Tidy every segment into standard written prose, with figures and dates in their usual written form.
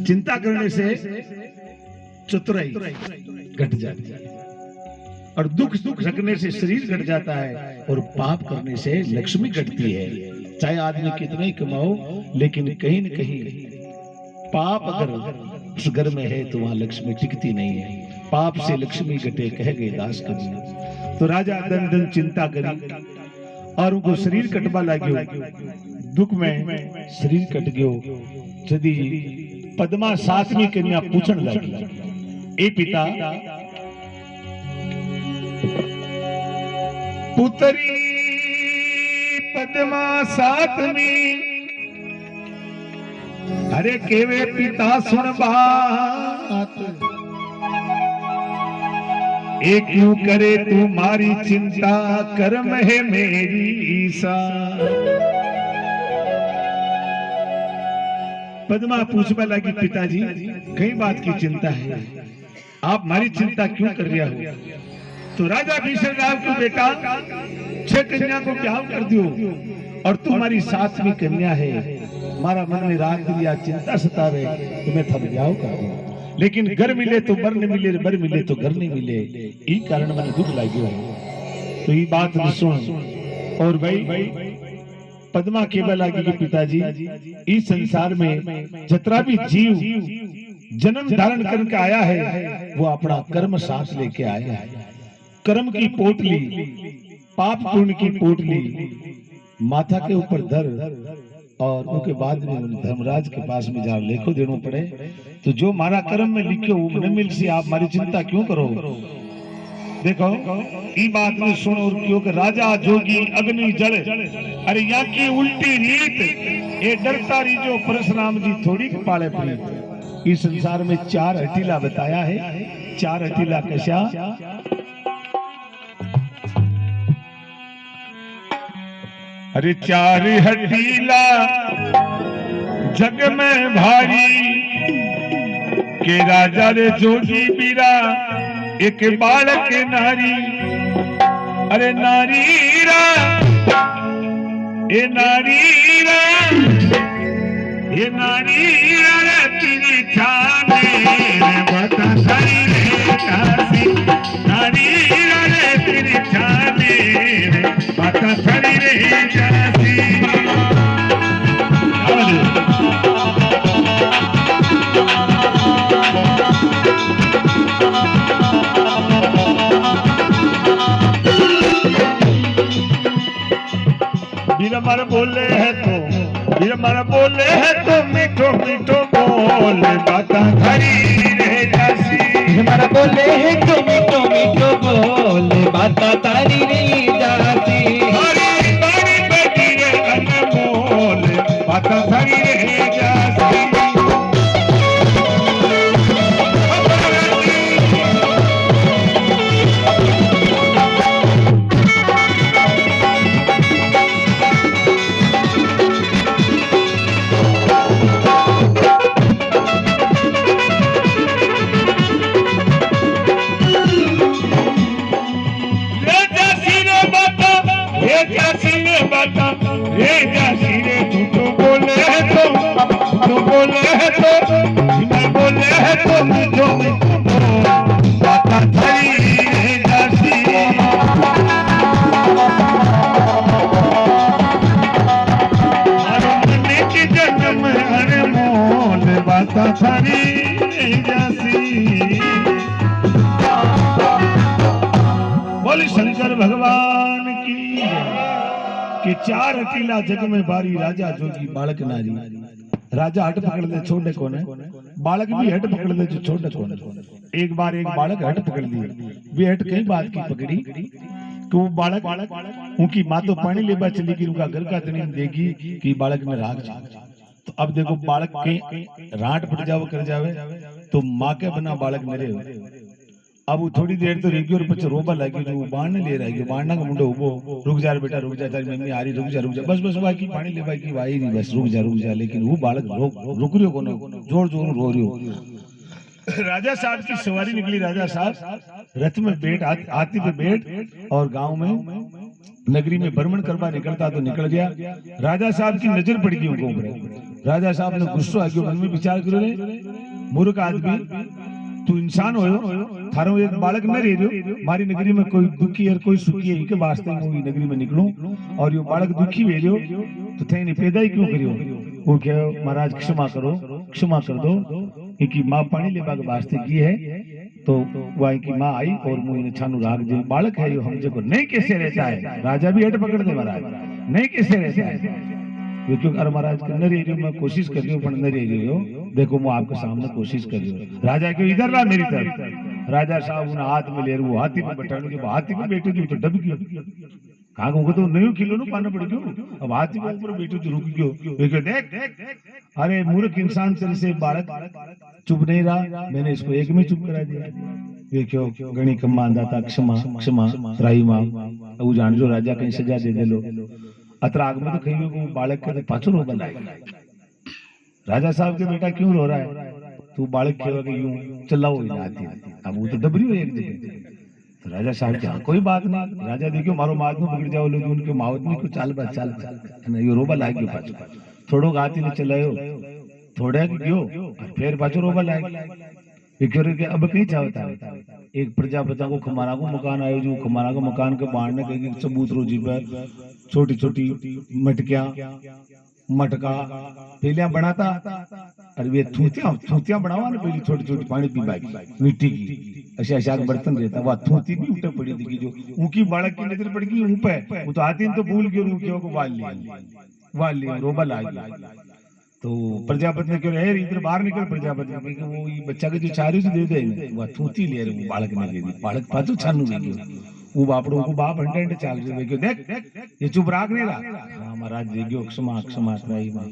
चिंता करने से चतुराई घट जाती है और दुख रखने से शरीर घट जाता है और पाप करने से लक्ष्मी घटती है। चाहे आदमी कितना ही कमाओ, लेकिन कहीं न कहीं पाप अगर उस घर में है तो वहां लक्ष्मी टिकती नहीं है। पाप से लक्ष्मी घटे कह गए दास कबीर। तो राजा दन दन चिंता करी और उनको शरीर कटवा लाग्यो, दुख में शरीर कट गयो। यदि पद्मा सातवीं कन्या पूछण लगी, ए पिता पुत्री पद्मा सातवीं, अरे केवे पिता सुन बात, एक क्यों करे तू मारी चिंता, कर्म है मेरी ईसा। पद्मा पूछने लगी, पिताजी कई बात की चिंता है, आप हमारी चिंता क्यों कर रहे हो? तो राजा भीषण राव की बेटा 6 कन्या को ब्याह कर दियो और तुम्हारी 7वीं कन्या है, हमारा मन में राग दिया चिंता सतावे, तुम्हें थम ब्याह कर दो, लेकिन घर मिले तो बर न मिले, बर मिले तो घर नहीं मिले, ई कारण मन दुख लाग्यो है। तो ये बात न सुन। और भाई पद्मा केवल लगी कि पिताजी इस संसार में जितना भी जीव जन्म धारण करके आया है वो अपना कर्म साथ लेके आया है। कर्म की पोटली, पाप पुण्य की पोटली माथा के ऊपर धर और उनके बाद में धर्मराज के पास में जा लेखो देना पड़े। तो जो हमारा कर्म में लिखे वो न मिल से आप हमारी चिंता क्यों करो? देखो ये बात में सुनो, और क्योंकि राजा जोगी अग्नि जल, अरे यहाँ की उल्टी रीत, ये डरता रही जो परशुराम जी थोड़ी पाले प्रीत। इस संसार में 4 हटीला बताया है, 4 हटीला कशा? अरे 4 हटीला जग में भारी, के राजा रे जोगी बीरा एक बालक नारी, अरे नारीरा ये नारीरा, ये नारीरा तेरी छाने बता सारी रे काशी, नारीरा रे तेरी छाने बता सारी रे काशी। बीरमर बोले है तो, बीरमर बोले है तो मीठो मीठो बोल बाता धरी रे जासी, बीरमर बोले है तो मीठो मीठो बोल बाता तारी रे जासी, हरी बड़ी बेटी रे अनमोल बाता धरी रे जासी। बोली शंकर भगवान की कि 4 हटीला जग में बारी, राजा जोगी बालक नारी। राजा हट पकड़ ले छोड़ने कौन है, बालक भी हट पकड़ ले जो छोड़ने कौन है। एक बार एक बालक हट पकड़ लिया, वे हट कई बात की पकड़ी कि वो बालक उनकी माँ तो पानी लेबा चली गई, उनका घर का तनी देगी कि बालक में राग। तो अब देखो बालक के राट पड़ जावे कर जावे तो माँ के बना बालक मेरे। अब वो थोड़ी देर तो रेगी और बच्चे रोबा लगी, जो बाढ़ने ले रहा है, बाढ़ना का मुंडा उबो, रुक जा बेटा रुक जा, तेरी मम्मी आ रही, रुक जा बस बस बाकी पानी ले बाकी वाई नहीं, बस रुक जा। लेकिन वो बालक रुक रही हो, जोर जोर रो रही हो। राजा साहब की सवारी निकली, राजा साहब रथ में बैठ हाथी पे बैठ और गांव में नगरी में भ्रमण करवा निकलता तो निकल गया। राजा साहब की नजर पड़ गई उनको ऊपर, राजा साहब ने गुस्सो आ गयो, मन में विचार करो रे मूर्ख आदमी, तू इंसान होयो, थारो एक बालक न रह रहो, मारी नगरी में कोई दुखी और कोई सुखी है, के वास्ते मैं नगरी में निकलूं और यो बालक दुखी भेजो तो थे पैदा ही क्यों करियो? वो कहो महाराज क्षमा करो, क्षमा कर दो, इनकी माँ पानी लेवा के वास्ते की है, तो वह की माँ आई और मुझे छानू राग जो बालक है यो हम जो नहीं कैसे रहता है, राजा भी हट पकड़ दे महाराज, नहीं कैसे रहता है वे क्यों? अरे महाराज न रह रही मैं कोशिश कर रही हूँ, पर न रह रही हो, देखो मैं आपके सामने कोशिश कर रही हूँ। राजा क्यों इधर ला मेरी तरफ, राजा साहब उन्हें हाथ में ले वो हाथी पे बैठाने के, हाथी पे बैठे तो डब गयो, कहा को तो नहीं किलो ना पाना पड़ गयो, अब हाथी के ऊपर बैठो तो रुक गयो, वे क्यों देख, अरे मूर्ख इंसान तेरे से बालक चुप नहीं रहा, मैंने इसको एक में चुप करा दिया, वे क्यों गणी कम्मा दाता क्षमा क्षमा त्राही मां, वो जान जो राजा कहीं सजा दे दे लो, अतराग में तो कहीं को बालक के पाछो रो बनाए, राजा साहब के बेटा क्यों रो रहा है, तू बालक खेवा के यूं चिल्लाओ ही आती, अब वो तो डबरी हो एक जगह, तो राजा साहब क्या कोई बात नहीं, राजा देखियो मारो मात में बिगड़ जाओ लोग, उनके मावत में को चाल बा चाल यो रोबा लाग गयो पाछो, थोड़ो गाती ने चलायो थोड़ा गयो फिर पाछो रोबा लाग के, अब कहीं चाहता है एक प्रजापति को खमाना को मकान आयो, जो खमाना को मकान के बाहर ने कहीं सबूत रोजी पर छोटी छोटी मटकियां मटका पहलियां बनाता, और वे थूतियां बनावा ना पहली छोटी छोटी पानी पीवा की मिट्टी की, ऐसे ऐसा बर्तन रहता, वह थूती भी उठे पड़ी थी, जो उनकी बालक की नजर पड़ गई उन पे, वो तो आती तो भूल गयो को वाल लिया रोबा लाग गया, तो प्रजापति ने क्यों है इधर बाहर निकल, प्रजापति ने कि वो ये बच्चा के जो चारू दे दे, वह थूती ले रहे, बालक ने दे दी, बालक पाछो छानू दे गयो, वो बापड़ों को बाप हंडे चाल रहे, क्यों देख ये चुप राग नहीं रहा, महाराज दे गयो क्षमा क्षमा त्राही मां,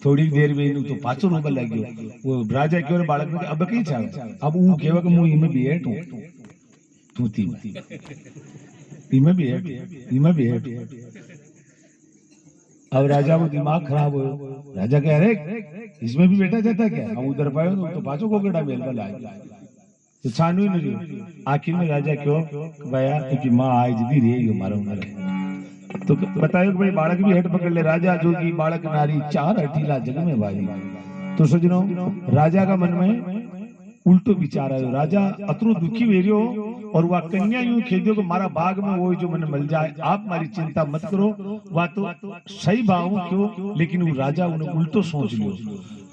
थोड़ी देर में तो पाछो रोबा लग गयो, वो राजा क्यों बालक ने अब कहीं चाल, अब वो कहवा कि मुंह इमे बैठ हूं थूती इमे बैठ, अब राजा को दिमाग खराब हो, राजा कह रहे इसमें भी बेटा जाता क्या, हम उधर पाए तो पाछो को गड़ा बेल पर तो छानू ही नहीं, आखिर में राजा क्यों भैया कि माँ आज दी रे यो मारो मारे, तो बतायो कि भाई बालक भी हेड पकड़ ले, राजा जो की बालक नारी चार अटीला जग में भाई, तो सजनो राजा का मन में उल्टो विचार आयो, राजा अतरो दुखी वेरियो और वह कन्या यूं खेदियो कि मारा भाग में वो जो मन मिल जाए, आप मारी चिंता मत करो, वह तो सही भाव क्यों, लेकिन वो राजा उन्हें उल्टो सोच लियो,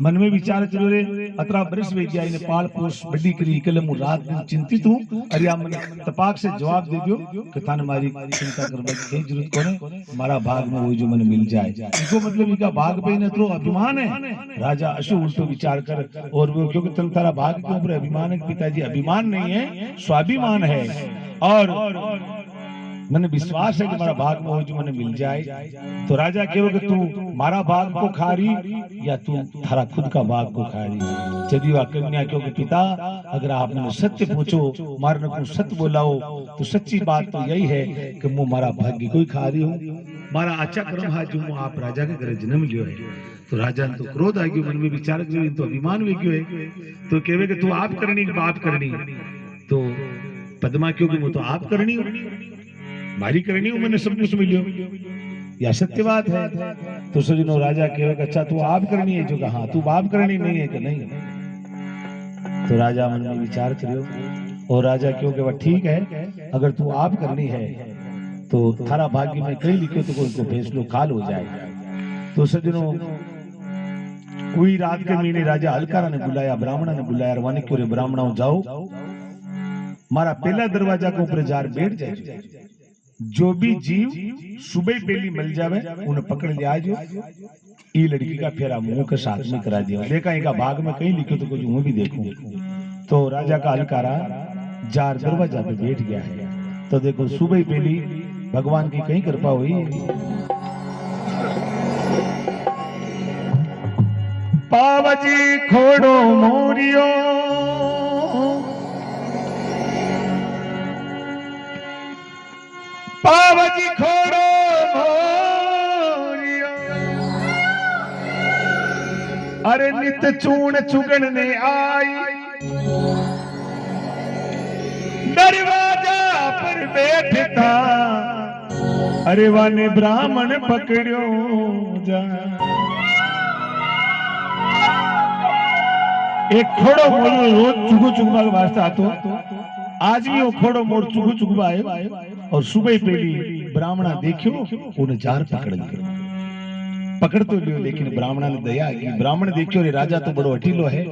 मन में विचार चलो रे अतरा बरस वे गया, इन्हें पाल पोस बड़ी करी कलम रात दिन चिंतित हूं, अरे आप मन तपाक से जवाब दे दियो कि थाने मारी चिंता करने की जरूरत कोने, हमारा भाग में वो जो मन मिल जाए, इसको मतलब इनका भाग पे न तो अभिमान है, राजा अशु उल्टो विचार कर, और वो क्योंकि तुम तारा भाग के ऊपर अभिमान है, पिताजी अभिमान नहीं है स्वाभिमान है, और मैंने विश्वास है कि हमारा भाग में हो जो मैंने मिल जाए, तो राजा कहो कि तू मारा भाग को खा रही या तू थारा खुद का भाग को खा रही, यदि वह कन्या क्यों कि पिता अगर आपने सत्य पूछो मारने को सत्य बोलाओ, तो सच्ची बात तो यही है कि मैं मारा भाग्य को ही खा रही हूँ, मारा अच्छा कर्म है जो आप राजा के घर जन्म लियो है, तो राजा तो क्रोध आ गयो, मन में विचार करियो तो अभिमान वे क्यों है, तो कहे कि तू आप करनी बाप करनी, तो पद्मा क्यों कि वो तो आप करनी मारी करनी हूं, मैंने सब कुछ मिलियो, या सत्य बात है, तो सजनो राजा कहे अच्छा तू आप करनी है, जो कहा तू बाप करनी नहीं है कि नहीं, तो राजा मन में विचार करियो, और राजा क्यों कि वह ठीक है अगर तू आप करनी है तो थारा भाग्य में कहीं लिखो तो कोई फैसलो काल हो जाए, तो सजनो कोई रात के महीने राजा अलकारा ने बुलाया, ब्राह्मणा ने बुलाया, वाने क्यों रे ब्राह्मणों जाओ मारा पहला दरवाजा के ऊपर जार बैठ जाए, जो भी जीव सुबह पहली मिल जावे उन्हें पकड़ लिया जो ये लड़की का फेरा मुंह के साथ में करा दिया, देखा इनका भाग में कहीं लिखो तो कुछ मुंह भी देखूं, तो राजा का अलकारा जार दरवाजा पे बैठ गया है, तो देखो सुबह पहली भगवान की कहीं कृपा हुई, पावजी खोड़ो मोरियो पावजी खोड़ो मोरियो, अरे नित चूण चुगन ने आई, दरवाजा पर बैठता, अरे वाने ब्राह्मण पकड़ो जा, एक खोड़ो मोर रोज चुगो चुगवा के वास्ते आतो आज भी वो खोड़ो मोर चुगो चुगवा आयो और सुबह पहली ब्राह्मणा देखियो उन्हें जार पकड़ तो लियो लेकिन ब्राह्मणा ने दया की ब्राह्मण देखियो रे राजा तो बड़ो अटीलो है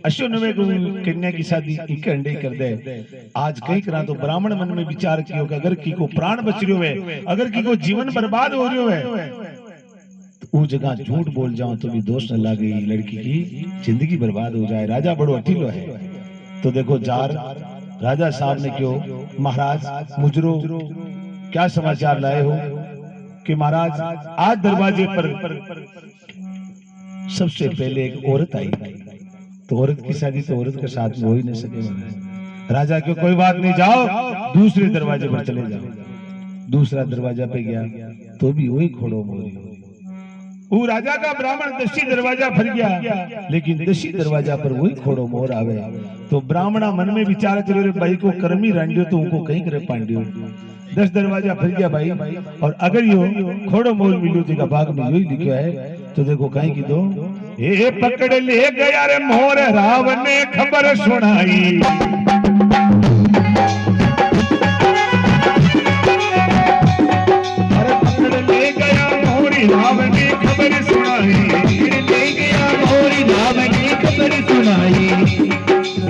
अश्यो नवे को कन्या की शादी एक अंडे कर दे आज कई करा तो ब्राह्मण मन में विचार कियो कि अगर की को प्राण बच रियो है अगर की को जीवन बर्बाद हो रियो है वो जगह झूठ बोल जाऊं तो भी दोष न लागे लड़की की जिंदगी बर्बाद हो जाए राजा बड़ो अटीलो है तो देखो जार राजा साहब ने क्यों महाराज मुजरो क्या समाचार लाए हो कि महाराज आज दरवाजे पर सबसे पहले एक औरत आई तो औरत की शादी तो औरत के साथ में हो ही नहीं सके राजा क्यों कोई बात नहीं जाओ दूसरे दरवाजे पर चले जाओ दूसरा दरवाजा पे गया तो भी वही घोड़ो मोरी वो राजा का ब्राह्मण दशी दरवाजा फर गया लेकिन दशी दरवाजा पर वही खोड़ो मोर आवे तो ब्राह्मणा मन में विचार करे रे भाई को कर्मी रांडियो तो उनको कहीं करे पांडियो 10 दरवाजा फर गया भाई और अगर यो खोड़ो मोर मिलो जी का भाग में यही लिखा है तो देखो कहीं की दो ए पकड़ ले गया रे मोर रावण ने खबर सुनाई रावण ने खबर सुनाई ले गया मोरी रावण ने खबर सुनाई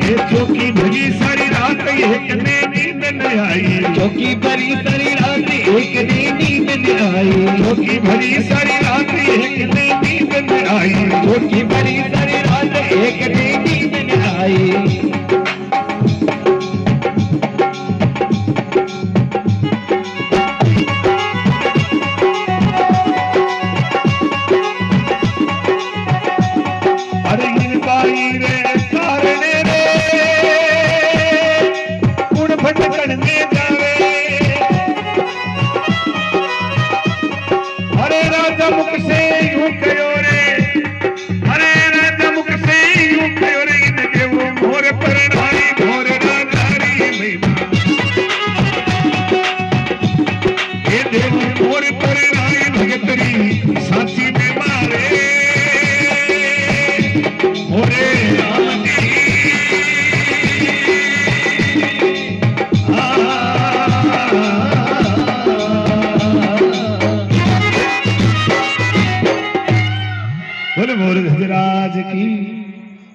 ये चौकी भरी सारी रात एक ने नींद न आई चौकी भरी सारी रात एक ने नींद न आई चौकी भरी सारी रात एक ने नींद न आई चौकी भरी सारी रात एक ने नींद न आई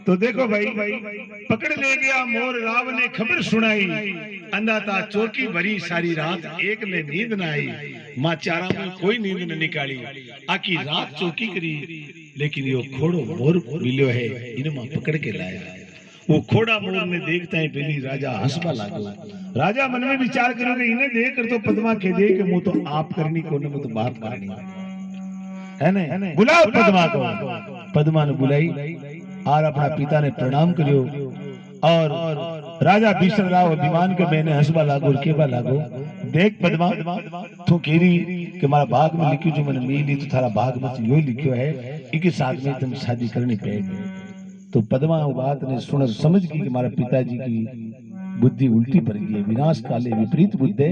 तो देखो भाई पकड़ ले गया मोर रावण ने खबर सुनाई अंधाता चौकी भरी सारी रात एक में नींद न आई मां चारा में कोई नींद न निकाली आकी रात चौकी करी लेकिन यो खोड़ो मोर मिलो है इन मां पकड़ के लाया वो खोड़ा मोर ने देखता है पहली राजा हंसबा लागो राजा मन में विचार करो कि इन्हें देख कर तो पद्मा के दे के मुंह तो आप करनी को न तो बात करनी है ना बुलाओ पद्मा को पद्मा ने बुलाई और अपना पिता ने प्रणाम करियो और राजा भीषण राव अभिमान के मैंने हंसबा लागो केबा लागो देख पद्मा तू केरी कि मारा भाग में लिखियो जो मैंने मिली तो थारा भाग में यो लिखियो है इनके साथ में तुम शादी करनी पड़ेगी तो पद्मा वो बात ने सुन समझ गई कि हमारे पिताजी की बुद्धि उल्टी पड़ गई है विनाश काले विपरीत बुद्धि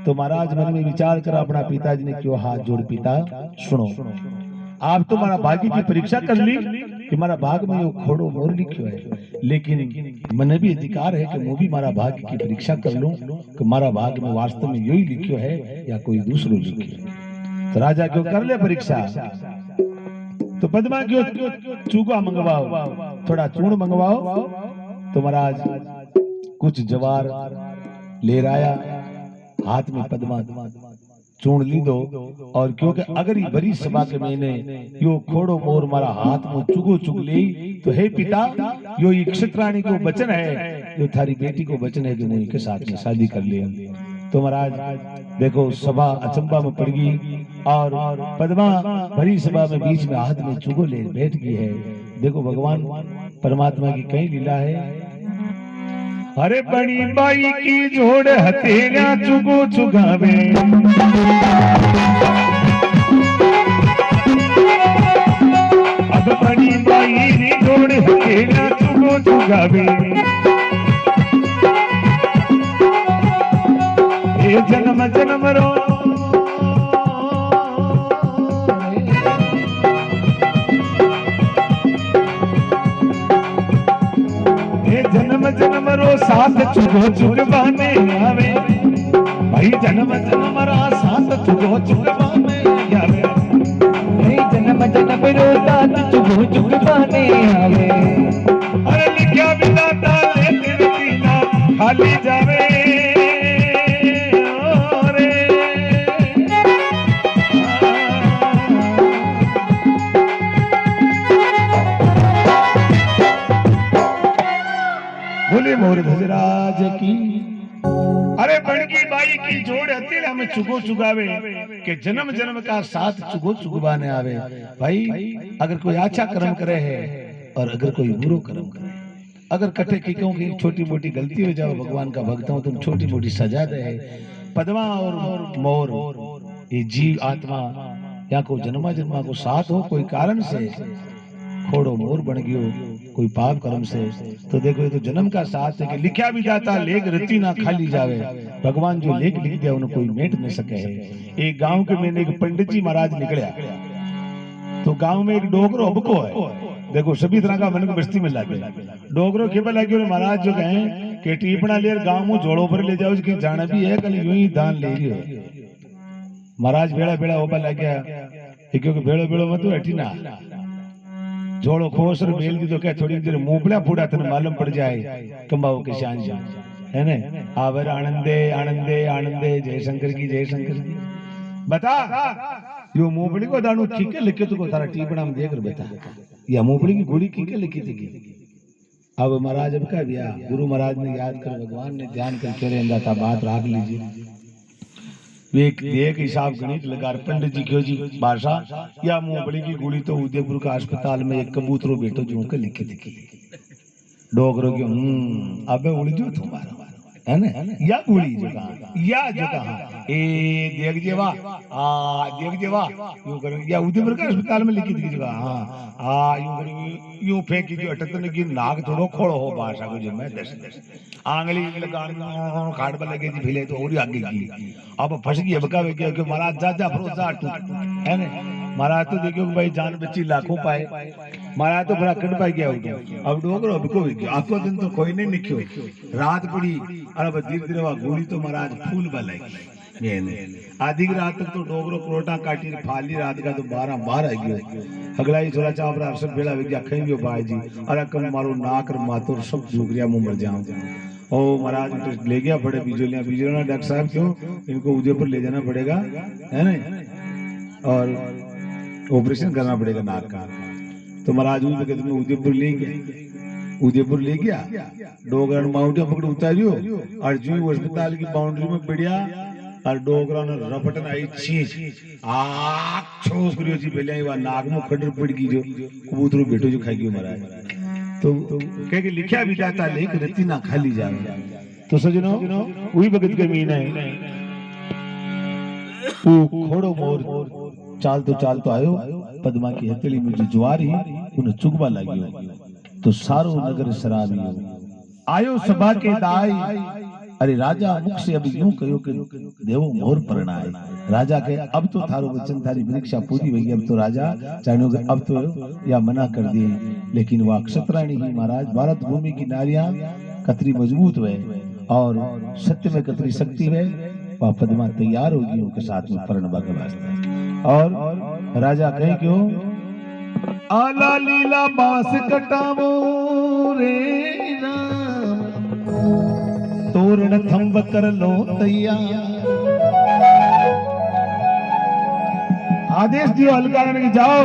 तो महाराज मन में विचार कर अपना पिताजी ने क्यों हाथ जोड़ पिता सुनो आप तो हमारा भाग्य की परीक्षा कर ली कि हमारा भाग में वो खोड़ो मोर लिखियो है लेकिन मन भी अधिकार है कि मैं भी हमारा भाग्य की परीक्षा कर लूं कि हमारा भाग में वास्तव में यही लिखियो है या कोई दूसरो लिखियो तो राजा क्यों कर ले परीक्षा तो पद्मा क्यों चूका मंगवाओ थोड़ा चूर्ण मंगवाओ तो महाराज कुछ जवार ले आया हाथ में पद्मा चूर्ण ली दो और क्योंकि अगर ये बड़ी सभा के मैंने यो खोड़ो मोर मारा हाथ में चुगो चुग ली तो हे पिता यो ये क्षत्राणी को वचन है जो थारी बेटी को वचन है कि मैं इनके साथ में शादी कर लिया तो महाराज देखो सभा अचंबा में पड़ गई और पद्मा भरी सभा में बीच में हाथ में चुगो ले बैठ गई है देखो भगवान परमात्मा की कई लीला है अरे बड़ी बाई की जोड़ हथेलियां चुगो चुगावे अब बड़ी बाई की जोड़ हथेलियां चुगो चुगावे ये जन्म जन्म रो जन्म जन्म रो साथ चुगो चुगवाने आवे भाई जन्म जन्म रो साथ चुगो चुगवाने आवे भाई जन्म जन्म रो साथ चुगो चुगवाने आवे अरे लिखा विधाता लेके रखीना खाली जावे बोले मोर भजराज की। अरे बड़की बाई की जोड़ हती हमें चुगो चुगावे के जन्म जन्म का साथ चुगो चुगवाने आवे। भाई अगर कोई अच्छा कर्म करे है और अगर कोई बुरो कर्म करे, अगर कटे की क्यों की छोटी मोटी गलती हो जाओ, भगवान का भक्त हो तुम छोटी मोटी सजा दे। पद्मा और मोर ये जीव आत्मा या को जन्मा जन्मा को साथ हो कोई कारण से खोड़ो मोर बन गयो कोई पाप कर्म से, तो देखो ये तो जन्म का साथ है कि लिखा भी जाता लेख रति ना खाली जावे। भगवान जो लेख लिख दिया उन्हें कोई मेट नहीं सके है। एक गांव के मैंने एक पंडित जी महाराज निकलिया, तो गांव में एक डोगरो अबको है, देखो सभी तरह का मन को बस्ती में लागे डोगरो खेपा लगे महाराज जो कहे कि टीपना ले गांव में जोड़ो पर ले जाओ कि जाना भी है कल यूं ही दान ले लियो। महाराज बेड़ा बेड़ा ओपा लग गया क्योंकि बेड़ो बेड़ो मत हटी ना जोड़ो खोस और मेल दी तो क्या थोड़ी देर मुंह फूड़ा तेने मालूम पड़ जाए कमाओ के शान है ने। आवर आनंदे आनंदे आनंदे जय शंकर की जय शंकर की। बता यो मूंगफली को दानू खीके लिखे तो को तारा टीपड़ा में देकर बता या मूंगफली की गोली खीके लिखी थी। अब महाराज अब का दिया गुरु महाराज ने याद कर भगवान ने ध्यान करके रहता था बात राख लीजिए। एक हिसाब गणित लगा पंडित जी क्यों जी बादशाह या मूंगफली की गोली तो उदयपुर का अस्पताल में एक कबूतरों बेटो जो के लिखी थी डोगरो क्यों अबे उड़ जो तुम्हारा है ना या गोली जो कहा या जो कहा ए देख जेवा देख जेवा यूं करो या उदयपुर का अस्पताल में लिखी थी जगह हाँ यूं करो यूं फेंकी जो अटक ने की नाक थोड़ो खोड़ो हो बादशाह को जो मैं दस आंगली लगा खाड़ पर लगे जी भिले तो और आगे की अब फंस गई अब का गया कि महाराज जा भरोसा टूट है ना। महाराज तो देखो भाई जान बच्ची लाखों पाए, महाराज तो बड़ा कट पाई गया अब डोगरो अब को आखो दिन तो कोई नहीं निकलो रात पड़ी और अब धीरे धीरे गोली तो महाराज फूल बलाई आधी रात तक तो डोगरो क्रोटा काटी फाली रात का तो 12 आ गयो अगला ही थोड़ा चापरा सब बेड़ा विज्ञा खाई गयो भाई जी अरे कम मारो नाक और माथो सब डूगरिया मुंह मर जाऊं। ओ महाराज ले गया बड़े बिजलियां बिजलियां डॉक्टर साहब क्यों इनको उदयपुर ले जाना पड़ेगा है ना और ऑपरेशन करना पड़ेगा नाक का। तो महाराज उदयपुर ले गया डोगरा माउंटिया पकड़ उतारियो और जो अस्पताल की बाउंड्री में बढ़िया और डोगरा ने रपटन आई चीज आग छोस करियो जी पहले ही नाक में खडर पड़ गई जो कबूतरों बेटो जो खाई गयो महाराज। तो कह के लिखा भी जाता लेख रति ना खाली जावे। तो सजनो वही भगत के मीन है खोड़ो मोर चाल तो आयो पद्मा की हथेली में जो ज्वारी उन्हें चुगवा लगियो तो सारो नगर शराबियो आयो सभा के दाई। अरे राजा मुख से अब यूं कहो कि देवो मोर परणाए। राजा के अब तो थारो वचन थारी परीक्षा पूरी हुई अब तो राजा चाहनो अब तो या मना कर दिए लेकिन वह क्षत्राणी ही महाराज भारत भूमि की नारियां कतरी मजबूत हुए और सत्य में कतरी शक्ति है वह पद्मा तैयार होगी उनके साथ में परणवा के वास्ते। और राजा कहे क्यों आला लीला बांस कटावो रे राम तोरण थंब कर लो तैयार। आदेश दियो अलकारण की जाओ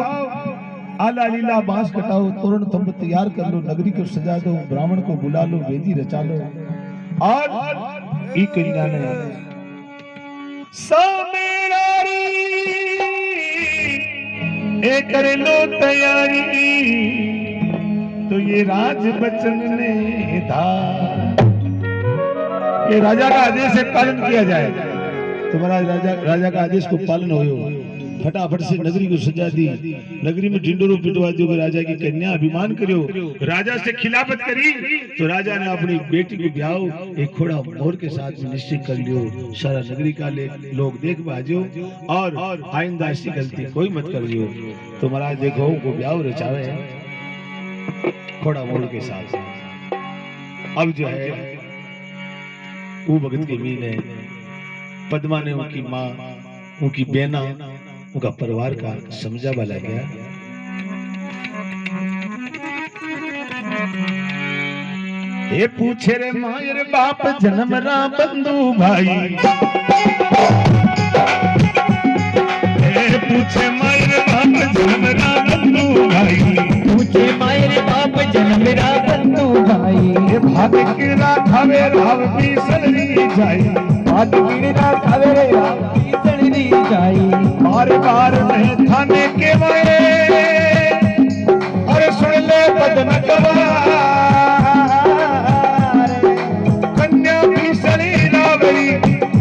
आला लीला बांस कटाओ तोरण थंब तैयार कर लो नगरी को सजा दो ब्राह्मण को बुला लो वेदी रचा लो। और ई कन्या ने समेरारी ए कर लो तैयारी तो ये राज बचन ने था ये राजा का आदेश से पालन किया जाए। तुम्हारा राजा का आदेश को पालन हो फटाफट से नगरी को सजा दी नगरी में ढिंडोरो पिटवा दियो राजा की कन्या अभिमान करियो राजा से खिलाफत करी तो राजा ने अपनी बेटी को ब्याह एक खोड़ा मोर के साथ में निश्चय कर लियो। सारा नगरी का लोग देख बाजो और आइंदा ऐसी गलती कोई मत करियो। तो महाराज देखो को ब्याह रचावे खोड़ा मोर के साथ अब जो है वो भगत की मीन है, पद्मा ने उनकी माँ, उनकी बेना, उनका परिवार का समझा वाला गया। ये पूछे रे माँ रे बाप जन्म रा बंधु भाई, ये पूछे माँ रे बाप जन्म रा बंधु भाई, पूछे मायरे बाप जन्म रा बंधु भाई। ये भाग किरा खावे राव भी सलरी जाई, भाग किरा खावे राव भी सलरी जाई। बार बार में थाने के वाए, अरे सुन ले पद्म कवार, कन्या भी सली रावरी,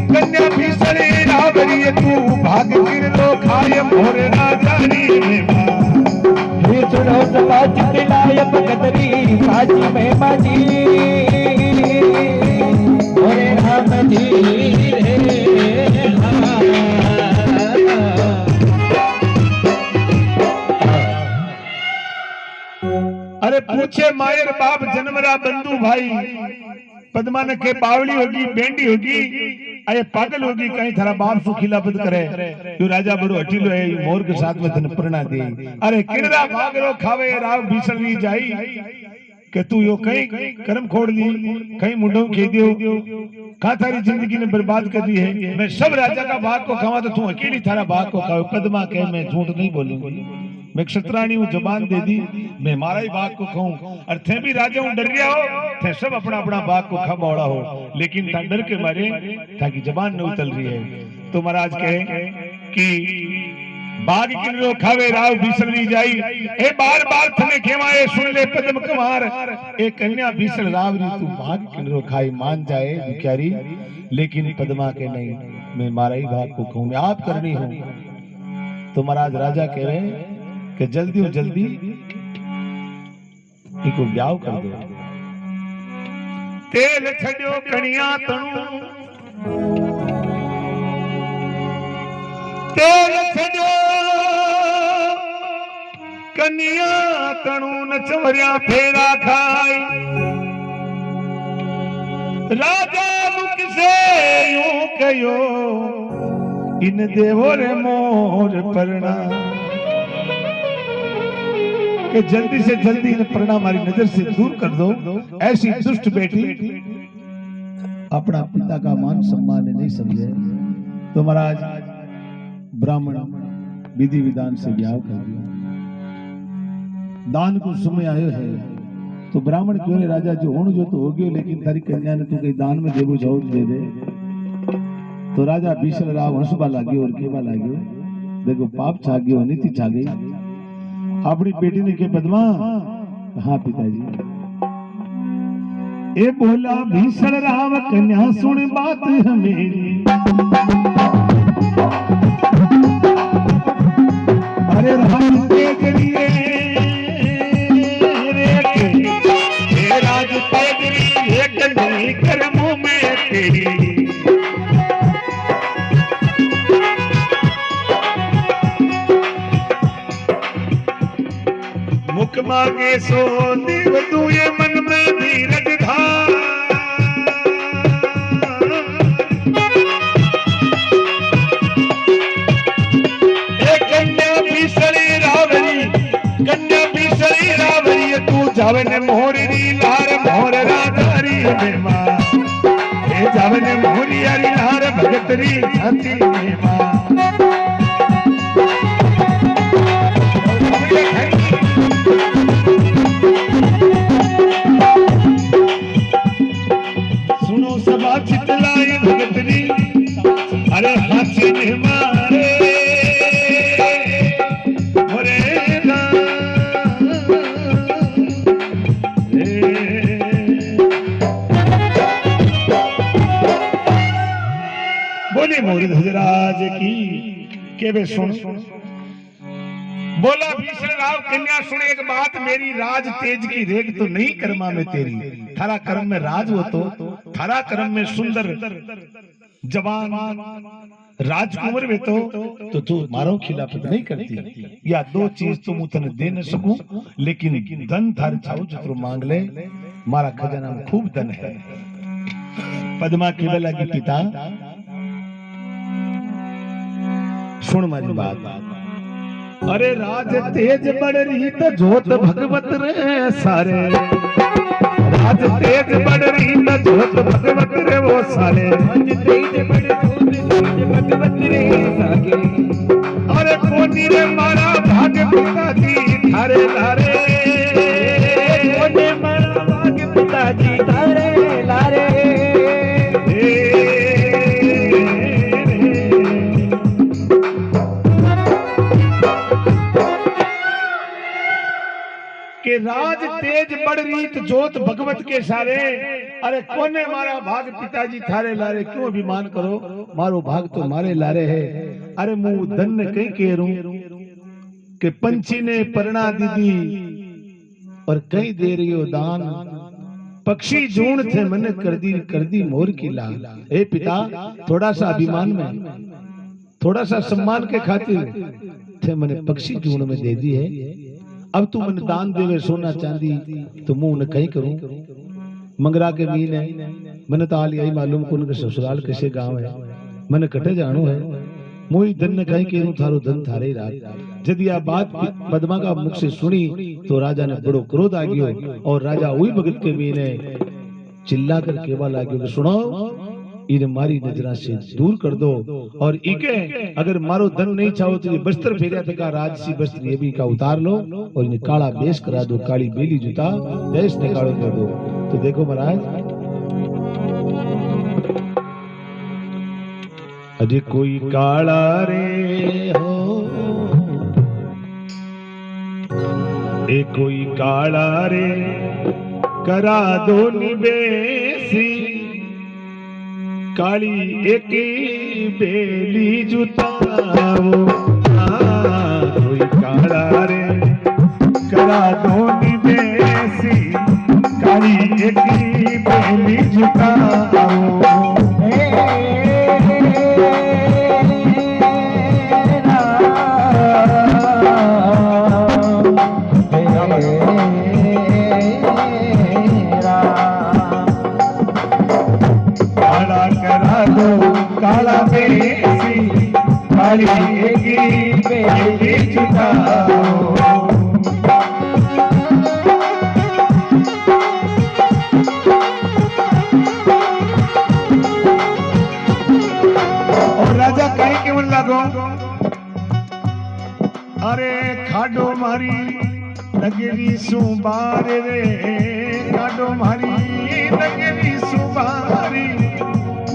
कन्या भी सली रावरी, तू भाग गिर लो खाए मोर राजानी में। हे सुनो सभा चितलाय भगतरी साची में माजी, मोरे राम जी रे। अरे पूछे मायर बाप जन्मरा बंधु भाई, पद्मा ने के बावली होगी, बेंडी होगी, अरे पागल होगी, कहीं थारा बाप सु खिलाफत करे, तू राजा बड़ो हटीलो है, मोर के साथ में तने प्रणा दे। अरे किनरा भागरो खावे राव भीषणी जाई, के तू यो कहीं कर्म खोड़ ली, कहीं मुंडों खे दियो, कहा थारी जिंदगी ने बर्बाद कर दी है। मैं सब राजा का भाग को खावा तो तू अकेली थारा भाग को खाओ। पद्मा कहे मैं झूठ नहीं बोलूंगी, मैं क्षत्राणी हूँ, जबान दे दी, मैं मारा ही बाग को खाऊं। और थे भी राजा हूँ, डर गया हो, थे सब अपना अपना बाग को खा बौड़ा हो, लेकिन था डर के मारे ताकि जबान न उतल रही है। तो महाराज कहे कि बाग किनरो खावे राव भीषणी जाई, ए बार बार थने खेवाए सुन ले पद्म कुमार, ए कन्या भीषण रावरी, तू बाग किनरो खाई मान जाए भिखारी, लेकिन पद्मा के नहीं, मैं मारा ही बाग को खाऊं, मैं आप करनी हूँ। तो महाराज राजा कह रहे कि जल्दी हो जल्दी इको ब्याह कर दो। तेल छड़ियो कणिया तणु, तेल छड़ियो कन्या तणु, न चवरिया फेरा खाई, राजा मुख से यूं कयो, इन देवो रे मोर परना, कि जल्दी से जल्दी इन परणा हमारी नजर से दूर कर दो। ऐसी दुष्ट बेटी अपना पिता का मान सम्मान नहीं समझे। तो महाराज ब्राह्मण विधि विधान से ब्याह कर दिया। दान को समय आयो है, तो ब्राह्मण क्यों ने राजा जो होने जो तो हो गयो, लेकिन तारी कन्या ने तू कहीं दान में देवो जाओ दे दे। तो राजा भीषण राव हंसबा लाग्यो और केवा लाग्यो, देखो पाप छा गयो, नीति छा गई। अपनी बेटी ने के पद्मा, हाँ पिताजी। ए बोला भीषण राव कन्या सुन बात हमेरी, अरे राम तेज लिए राज तेजरी, एक नहीं कर्मों में तेरी, मुख मांगे सो देव तू, ये मन में धीरज धार, कन्या भीषणी रावरी, कन्या भीषणी रावरी, तू जावन मोहरी लार मोहर राधारी में मां, हे जावन मोहरी हरी लार भगतरी छाती में मां। सुनो सभा चितलाए भगतरी, अरे हाथी ने मारे बोले मोरी ध्वजराज की के वे सुन। बोला भीषण राव कन्या सुन एक बात मेरी, राज तेज की रेख तो नहीं कर्मा में तेरी, थारा कर्म में राज हो तो थारा कर्म में सुंदर जवान राजकुमार वे तो तू मारो खिलाफत नहीं करती। या दो चीज तुम उतने दे न सकूं, लेकिन धन थार छाओ जो मांग ले, मारा खजाना में खूब धन है। पद्मा केवल लगी पिता सुन मारी बात। अरे राज तेज बढ़ रही तो जोत भगवत रे सारे, राज तेज बढ़ रही तो जोत भगवत रे वो सारे, राज तेज बढ़ भगवत रे सागे। अरे कोनी रे मारा भाग्य पिताजी थारे लारे, कोने मारा भाग्य पिताजी थारे लारे। कि राज तेज बढ़ रही तो जोत भगवत के सारे। अरे कोने मारा भाग पिताजी थारे लारे, क्यों अभिमान करो, मारो भाग तो मारे लारे है। अरे मुंह धन कहीं कह रू कि पंछी ने परना दीदी और कहीं दे रही हो दान, पक्षी जूण थे मन कर दी मोर की लाल। ए पिता थोड़ा सा अभिमान में, थोड़ा सा सम्मान के खातिर थे मैंने पक्षी जूण में दे दी है। अब तू मन दान देवे सोना चांदी तो मुंह न कहीं करूं। मंगरा के मीन है मैंने तो हाल यही मालूम को उनके ससुराल कैसे गांव है, मैंने कटे जानो है। मोई धन न कहीं करूं थारो धन थारे राज। यदि आ बात पद्मा का मुख से सुनी तो राजा ने बड़ो क्रोध आ गयो और राजा वही भगत के मीन है चिल्ला कर केवा लाग्यो कि सुनो इन मारी नजरा से दूर कर दो और इके अगर मारो धन नहीं चाहो तो ये वस्त्र फेरिया तक राजसी वस्त्र ये भी का उतार लो और इन्हें काला बेश करा दो, काली बेली जूता देश निकालो कर दो। तो देखो महाराज अरे कोई काला रे हो ए कोई काला रे करा दो निवेशी, काली एक बेली जुताओ। कोई काला रे करा दो निवेशी, काली एक बेली जुताओ। काला बेसी काली एगी बेली जुटाओ। और राजा कहीं क्यों लगो, अरे खाडो मारी नगरी सुबार रे, खाडो मारी नगरी सुबारी,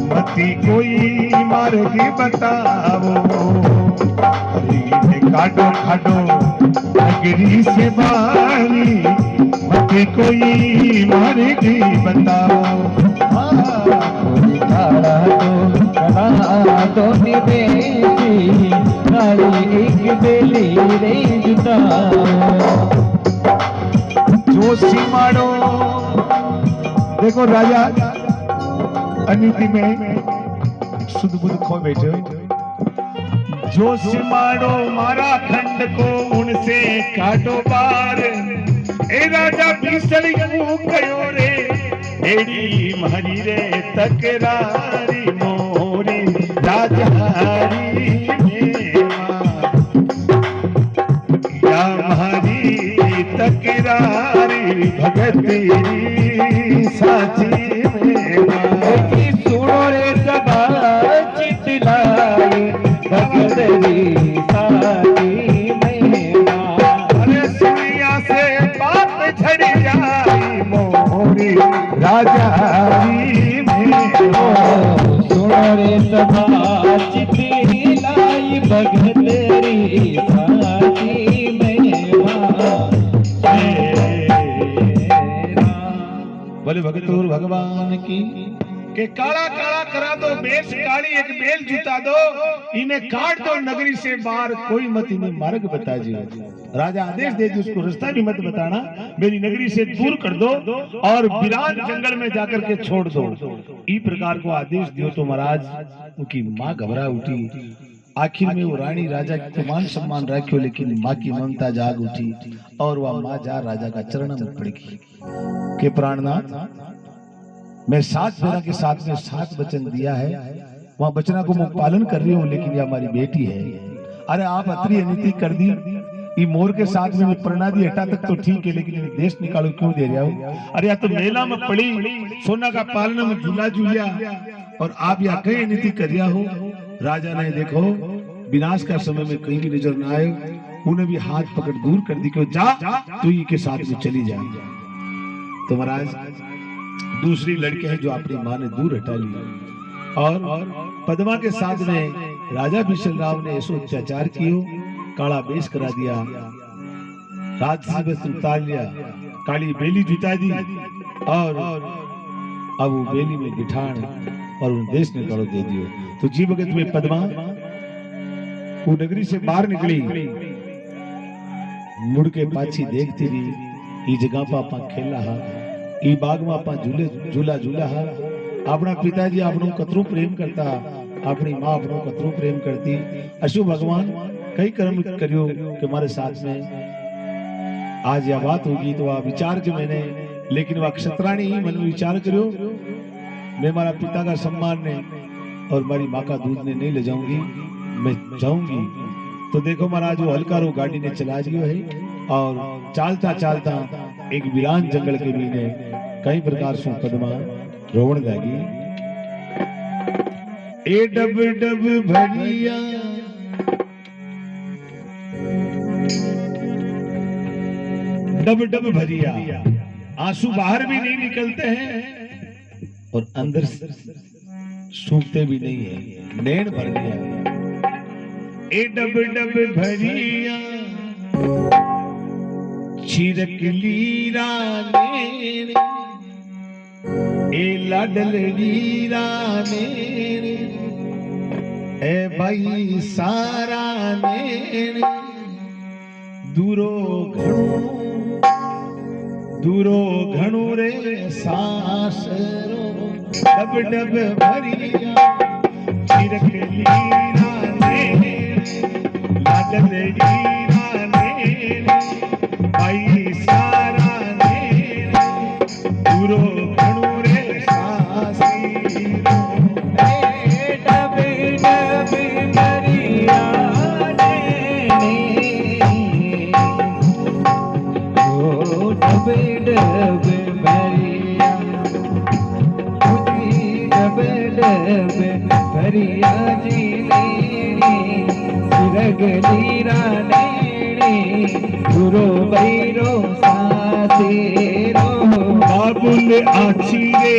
मती कोई मार्गी बताओ। काटो खाटो नगरी से बारी, मती कोई मार्गी बताओ। काला तो निवेशी, काली एक बेली रे जुटाओ। जोशी मारो देखो राजा अनिति में सुध बुध खो बैठे। जो सिमाड़ो मारा खंड को उनसे काटो बार, ए राजा भीषण यूं कयो रे, एड़ी मारी रे तकरारी मोरी राजहारी या मारी तकरारी भगती साची सुनो रे सदा चितलाई भगतरी साथी मेरा। अरे सुनिया से बात झड़ जाई मोरी राजारी में। सुनो रे सदा चितलाई भगतरी साथी मेरा। बोले भगतूर भगवान की के काला काला करा दो बेश, काली एक बेल जुटा दो, इन्हें काट दो नगरी से बाहर, कोई मत इन्हें मार्ग बता जी। राजा आदेश दे दी उसको रास्ता भी मत बताना, मेरी नगरी से दूर कर दो और बिरान जंगल में जाकर के छोड़ दो। इस प्रकार को आदेश दियो तो महाराज उनकी माँ घबरा उठी आखिर में वो रानी राजा को मान सम्मान रखियो, लेकिन माँ की ममता जाग उठी और वह माँ जा राजा का चरण में पड़ गई कि प्राणनाथ, मैं 7 फेरा के साथ में 7 वचन दिया है, वहां वचना को मैं पालन कर रही हूँ, लेकिन यह हमारी बेटी है। अरे आप अतरी अनिति कर दी, ये मोर के साथ में प्रणा दी हटा तक तो ठीक है, लेकिन देश निकालो क्यों दे रहा हो? अरे या तो मेला में पड़ी सोना का पालना में झूला झूलिया और आप या कहीं नीति कर रहा हो। राजा ने देखो विनाश का समय में कहीं भी नजर न आए, उन्हें भी हाथ पकड़ दूर कर दी कि जा तू ही के साथ में चली जा। तो महाराज दूसरी लड़की है जो अपनी माँ ने दूर हटा ली और पद्मा के साथ में राजा बिशल राव ने ऐसो अत्याचार कियो, काला बेस करा दिया, राजसी वस्त्र उतार लिया, काली बेली जुटा दी और अब वो बेली में गिठान और उन देश ने गड़ो दे दियो। तो जी भगत में पद्मा वो नगरी से बाहर निकली, मुड़ के पाछी देखती रही, ई जगह पर आपा खेला हा, ई बाग में आपा झूला झूला हा। अपना पिताजी आपनो कतरो प्रेम करता, अपनी माँ अपनो कतरो प्रेम करती। अशु भगवान कई कर्म करियो कि हमारे साथ में आज यह बात होगी, तो वह विचार के मैंने, लेकिन वह क्षत्राणी ही मन में विचार करियो, मैं हमारा पिता का सम्मान ने और हमारी माँ का दूध ने नहीं ले जाऊंगी, मैं जाऊंगी। तो देखो महाराज वो हल्का रो गाड़ी ने चला दियो है और चालता चालता एक वीरान जंगल के बीने कई प्रकार से पद्मा रोवण लगी। ए डब डब भरिया डब डब भरिया, आंसू बाहर भी नहीं निकलते हैं और अंदर सूखते भी नहीं है, नैन भर गया। ए डब डब भरिया छिरकली राने, ए लाडलड़ी राने, ए भाई सारा ने, दूरो घणो रे सासरो, डब डब भरिया छिरकली राने, लाडलड़ी राने, भाई सारा ने, दूरो घणो रे सासरो, ए डब डब भरिया डब डब भरिया, डब डब भरिया जी सिरगली राने, गुरो बैरो सासेरो, बाबुल आछी रे,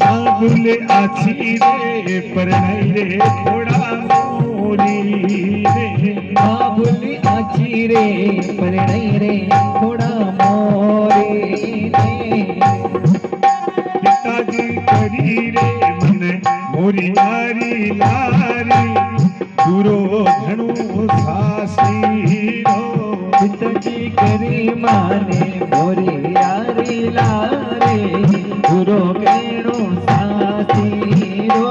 बाबुल आछी रे, परनाई रे थोड़ा मोरी रे, बाबुल आछी रे, परनाई रे थोड़ा मोरी रे, पिताजी करी रे मन मोरी लारी लारी, दूरो घणो सासी रो, पिताजी करी माने मोरी यारी लारे, गुरो केणो सासी रो,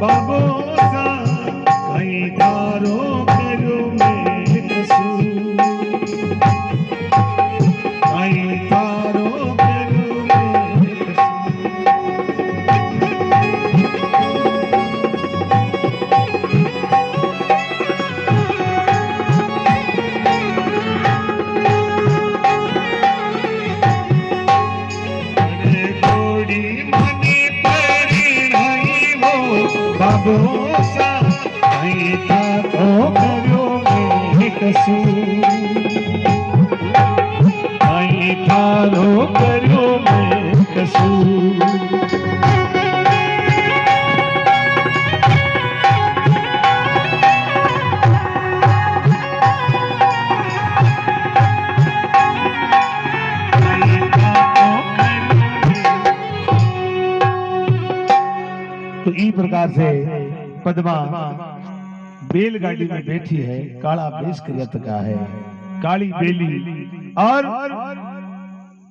बाबोसा कहीं था तो करो मैं कसूर, कहीं था तो करो मैं कसूर। से पद्मा बैलगाड़ी में बैठी है, काला वेश कृत का है, काली बेली और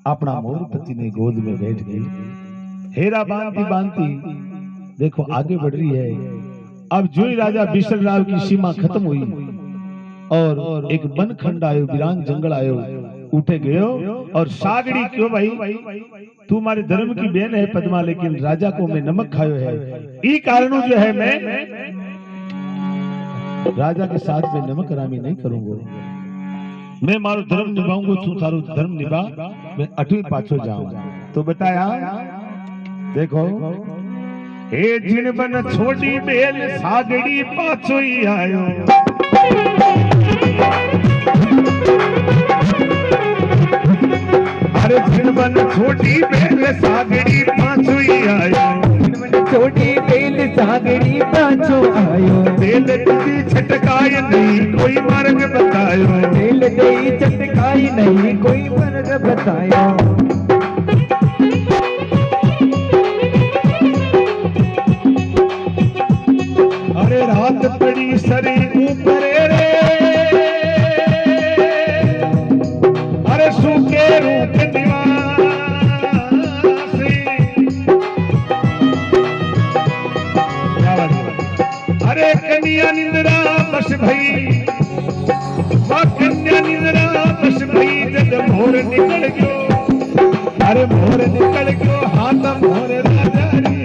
अपना मोर पति ने गोद में बैठ गई। हेरा बांधती बांधती देखो आगे बढ़ रही है। अब जो ही राजा बिशनराव की सीमा खत्म हुई और एक वन खंड आयो, वीरान जंगल आयो, उठे गयो और सागड़ी क्यों भाई, तू हमारे धर्म की बहन है पद्मा, लेकिन राजा को मैं नमक खायो है, ई कारणों जो है मैं राजा के साथ में नमक हरामी नहीं करूंगा, मैं मारो धर्म निभाऊंगा, तू थारो धर्म निभा, मैं अठवी पाछो जाऊंगा। तो बताया देखो, हे जिन बन छोड़ी बेल सागड़ी पाछो ही आयो, अरे जिन बन छोड़ी बेल सागड़ी पाछो ही आयो, छोटी बेल सागड़ी पाछो आयो, बेल दी छटकाय नहीं कोई मार्ग बतायो, बेल दी छटकाई नहीं कोई मार्ग बतायो। अरे रात पड़ी सरी ऊपर रे, अरे सूखे रूप निवासी, अरे कन्या निंद्रा बस भई, वह कन्या निंद्रा बस भई, जब मोर निकल गयो, अरे मोर निकल गयो हाथ मोर राजा री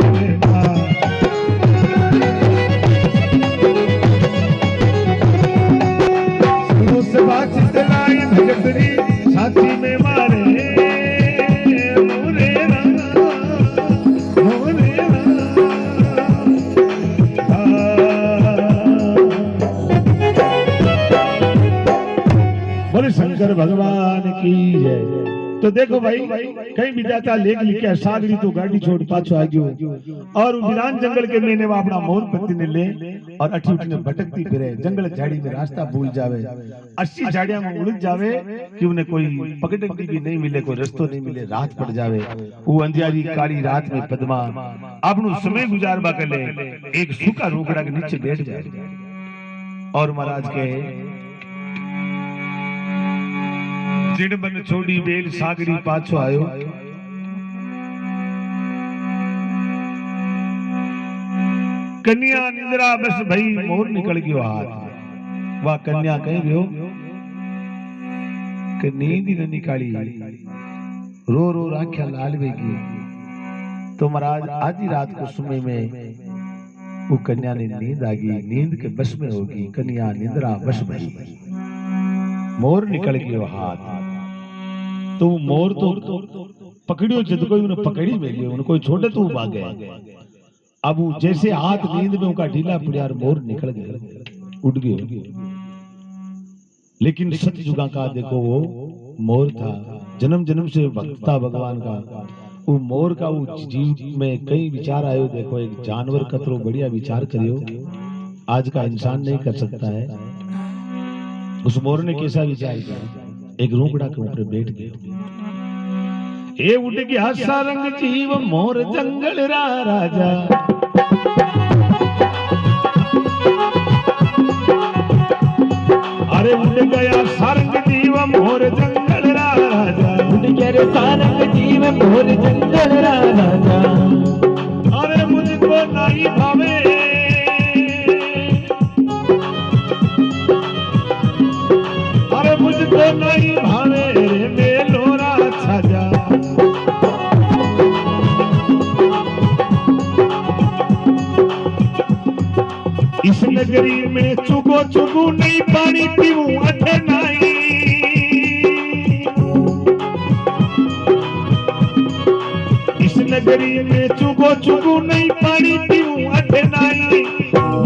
भगतरी साथी में मारे मोरे बोले शंकर भगवान की जय। तो देखो भाई, कहीं भी जाता लेख लिखे सागरी तो गाड़ी छोड़ पाछो आ गयो, और वीरान जंगल के मैंने वो अपना मोर पति ने ले और अठी उठी ने भटकती फिरे, जंगल झाड़ी में रास्ता भूल जावे, 80 झाड़ियां में उलझ जावे कि उन्हें कोई पकड़ने की भी नहीं मिले, कोई रास्ता नहीं मिले, रात पड़ जावे। वो अंधियारी काली रात में पद्मा अपनो समय गुजारबा के ले एक सूखा रोकड़ा के नीचे बैठ जाए, और महाराज के जिन बन छोड़ी बेल सागरी पाछो आयो, कन्या निंद्रा बस भई, मोर निकल गयो हाथ। वह कन्या कह गयो कि नींद ही न निकाली, रो रो आंखें लाल बेगी। तो महाराज आज ही रात को समय में वो कन्या ने नींद आ गई, नींद के बस में होगी, कन्या निंद्रा बस भई, मोर निकल गयो हाथ। तो मोर तो पकड़ियो जद कोई उन्हें पकड़ी में लियो, उन्हें कोई छोड़े तो भाग गया। अब वो जैसे हाथ नींद में उनका ढीला पड़ा और मोर निकल गया, उड़ गया। लेकिन सतयुगा का देखो वो मोर था, जन्म जन्म से भक्त था भगवान का। वो मोर का वो जीव में कई विचार आयो, देखो एक जानवर कतरो बढ़िया विचार करियो, आज का इंसान नहीं कर सकता है। उस मोर ने कैसा विचार किया, एक रोकड़ा के ऊपर बैठ गया, ए उठ गया सारंग जीव मोर जंगल राजा, अरे उठ गया सारंग जीव मोर जंगल राजा, उठ गया रे सारंग जीव मोर जंगल राजा, अरे मुझको नहीं भावे, मुझको नहीं भावे रे मेलोरा छाजा, इस नगरी में चुगो चुगू नहीं पानी पीऊं अठे नहीं, इस नगरी में चुगो चुगू नहीं पानी पीऊं अठे नहीं,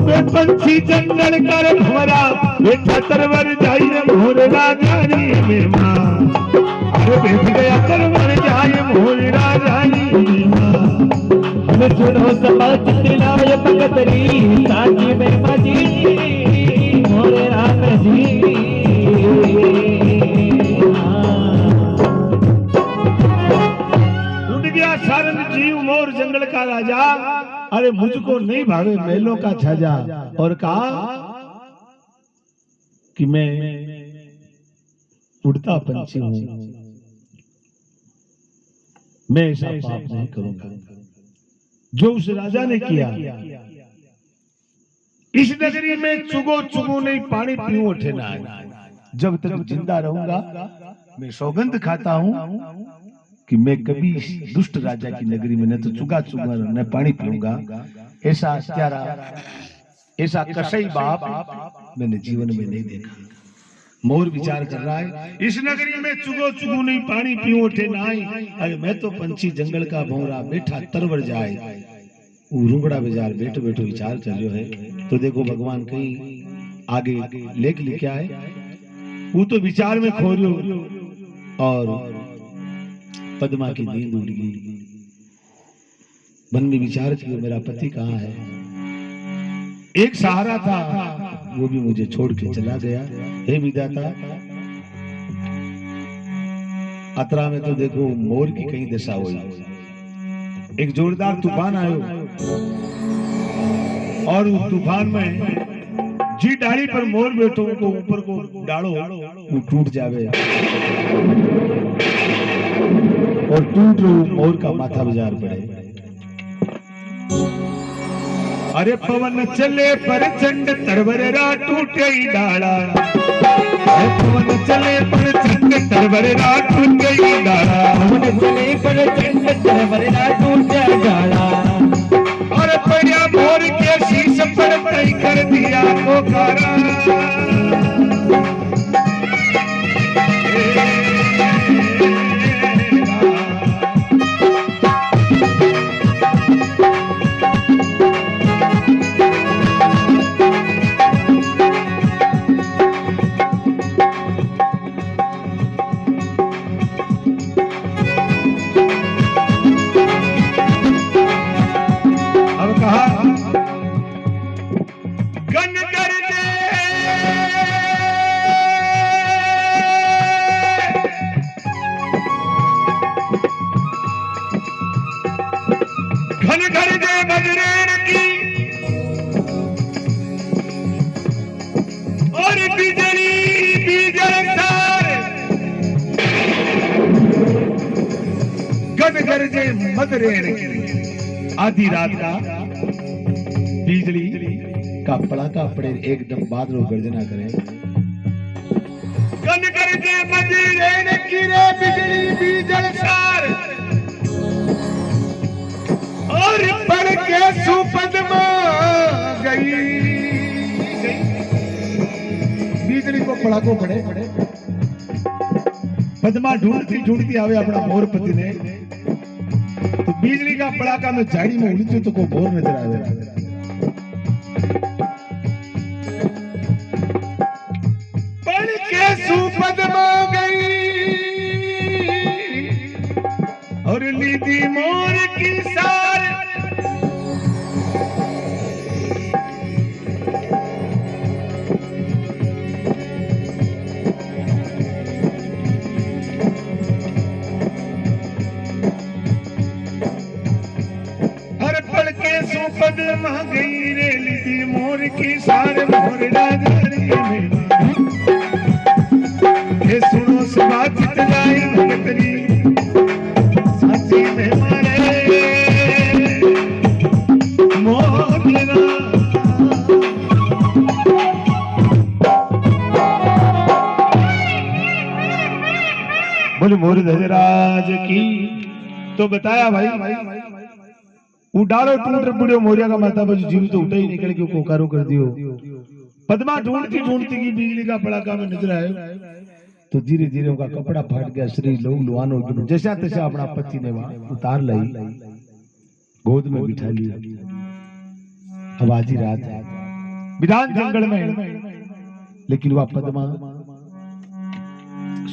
वे पंछी जंगल कर भवरा बैठा तरवर जाइए मोर राजानी में मां, अरे बैठ गया तरवर जाइए मोर राजानी में मां। हमें सुनो समाज दिलाए भगतरी साची में मजी मोर राम जी, उठ गया सारंग जीव मोर जंगल का राजा, अरे मुझको नहीं भावे महलों का छाजा, और कहा कि मैं उड़ता पंछी हूं, मैं ऐसा पाप नहीं करूंगा जो उस राजा ने किया। इस नगरी में चुगो चुगो नहीं पानी पीऊं उठे ना आए। जब तक जिंदा रहूंगा मैं सौगंध खाता हूं कि मैं कभी इस दुष्ट राजा की नगरी में न तो चुगा चुगा न पानी पीऊंगा। ऐसा हत्यारा, ऐसा कसाई बाप मैंने जीवन में नहीं देखा। मोर विचार कर रहा है, इस नगरी में चुगो चुगो नहीं पानी पीऊं उठे ना आई। अरे मैं तो पंछी जंगल का भौरा बैठा तरवर जाए। रूंगड़ा बाजार बैठो बैठो विचार कर रहे है। तो देखो भगवान कहीं आगे लेख लिखा है, वो तो विचार में खो रही और पद्मा की नींद उड़ गई। मन में विचार किया मेरा पति कहाँ है। एक सहारा था वो भी मुझे छोड़ के चला गया। हे विधाता, अतरा में तो देखो मोर की कहीं दशा हुई। एक जोरदार तूफान आयो और उस तूफान में जी डाली पर मोर बैठो को ऊपर को डालो वो टूट जावे और टूट रो मोर का माथा बाजार पड़े। अरे पवन चले पर चंड तरवरेरा टूटे डाला। पवन चले पर चंड तरवरेरा टूट गई डाला। पवन चले पर चंड तरवरेरा टूटे डाला। और पड़िया मोर के शीश पर तय कर दिया पोकारा। आधी रात का बिजली का पड़ाका पड़े, एकदम बादलों गर्जना करे। गन गरजे मदरेन गिरे बिजली बीजल सार। और पड़ के सुपद्मा गई। बिजली को पड़ाको पड़े। पद्मा ढूंढती ढूंढती आवे अपना मोर पति ने। तो बिजली का पड़ाका में झाड़ी में उलझो तो को मोर नजर आवे। पड़ के सुपद्मा गई और लीदी मोर की सार। पद्मा गई रे लीदी मोर की सार। मोर राजधानी में ये सुनो सभा चितलाई भगतरी साथी में मारे मोर लगा। बोले मोर धजराज की। तो बताया भाई उडालो टूट बुढ़ियो मोरिया का माथा बज जीव तो उठा ही निकल के कोकारो कर दियो। पद्मा ढूंढती ढूंढती की बिजली का पड़ाका में नजर आए तो धीरे धीरे उनका कपड़ा फाट गया, शरीर लोग लुहानो गिनो। जैसा तैसा अपना पति ने वहां उतार लाई, गोद में बिठा लिया। अब आधी रात है, विधान जंगल में, लेकिन वह पद्मा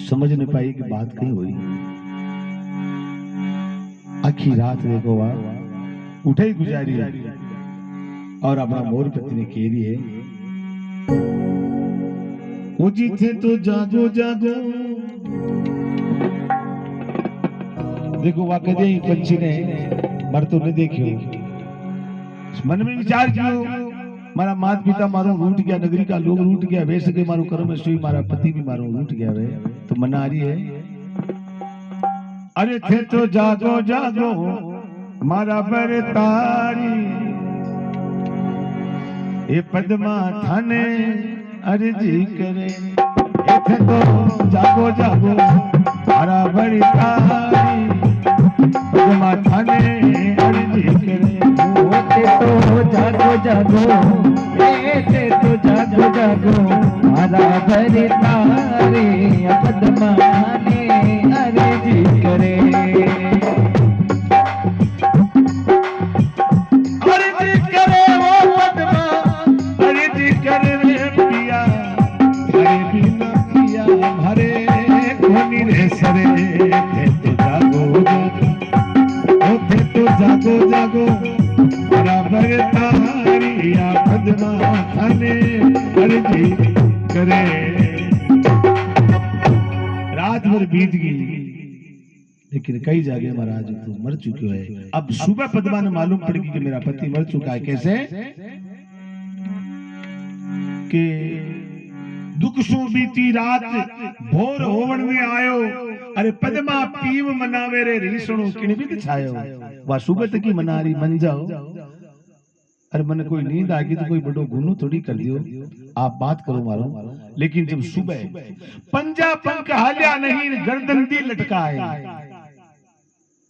समझ नहीं पाई कि बात कहीं हुई। आखी रात देखो वह उठे ही गुजारी है और अपना मोर पति ने कह रही है वो जी थे तो जागो जागो। देखो वह कदे ही पंछी ने मर तो नहीं देखियो मन में विचार कियो मारा माता पिता मारो रूठ गया, नगरी का लोग रूठ गया, वैसे के मारो कर्म है सोई मारा पति भी मारो रूठ गया वे, तो मना आ रही है। अरे थे तो जागो जागो मारा बरतारी, ये पद्मा थाने अर्जी करे, थे तो जागो जागो मारा बरतारी, पद्मा थाने अर्जी करे। तो जागो जागो ऐसे तो जागो जागो मारा भरतारी, पद्मा ने अर्जी करे। अर्जी करे वो पद्मा, अर्जी करे रे पिया, अरे बिना पिया हमारे कोनी रे सरे। थे तो जागो जागो, थे तो जागो जागो बराबर तारिया, पद्मा थाने अर्जी करे। रात भर बीत गई, लेकिन कई जगह महाराज तो मर चुके हैं। अब सुबह पद्मा ने मालूम पड़ गई कि मेरा पति मर चुका है। कैसे कि दुख सो बीती रात भोर होवन में आयो, अरे पद्मा पीव मनावे रे रीसणो किण भी छायो। वा सुबह तक ही मना रही मन जाओ, अरे मन कोई नींद आ गई तो कोई बड़ो गुनो थोड़ी कर दियो, आप बात करो मारो। लेकिन जब सुबह पंजा पंख हाल्या नहीं, गर्दन दी लटकाए,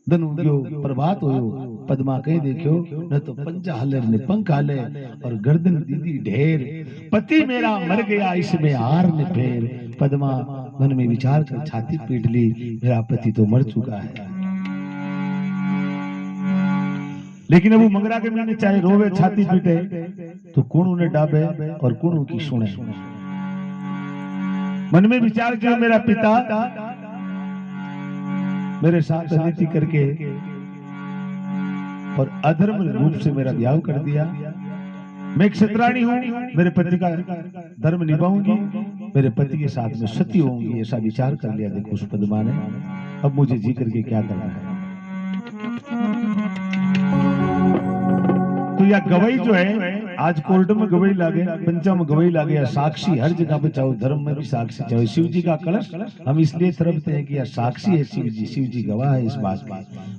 धनु गयो प्रभात होयो, पद्मा कह देखो न तो पंजा हले ने पंख हाले, और गर्दन दीदी ढेर, पति मेरा मर गया इसमें हार ने फेर। पद्मा मन में विचार कर छाती पीट ली, मेरा पति तो मर चुका है। लेकिन अब वो मंगरा के महीने चाहे रोवे छाती पीटे तो कौन उन्हें डाबे और कौन उनकी सुने। मन में विचार किया मेरा पिता मेरे साथ नीति करके और अधर्म रूप से मेरा ब्याह कर दिया। मैं एक क्षत्राणी हूं, मेरे पति का धर्म निभाऊंगी, मेरे पति के साथ में सती होंगी, ऐसा विचार कर लिया। देखो उस पद्मा ने, अब मुझे जी करके क्या करना है। तो यह गवाही जो है, आज कोर्ट में गवाही लागे, पंचा में गवाही लागे, या साक्षी हर जगह पे चाहो, धर्म में भी साक्षी चाहो। शिव जी का कलश हम इसलिए तरफते हैं कि यह साक्षी है शिव जी गवाह है इस बात का।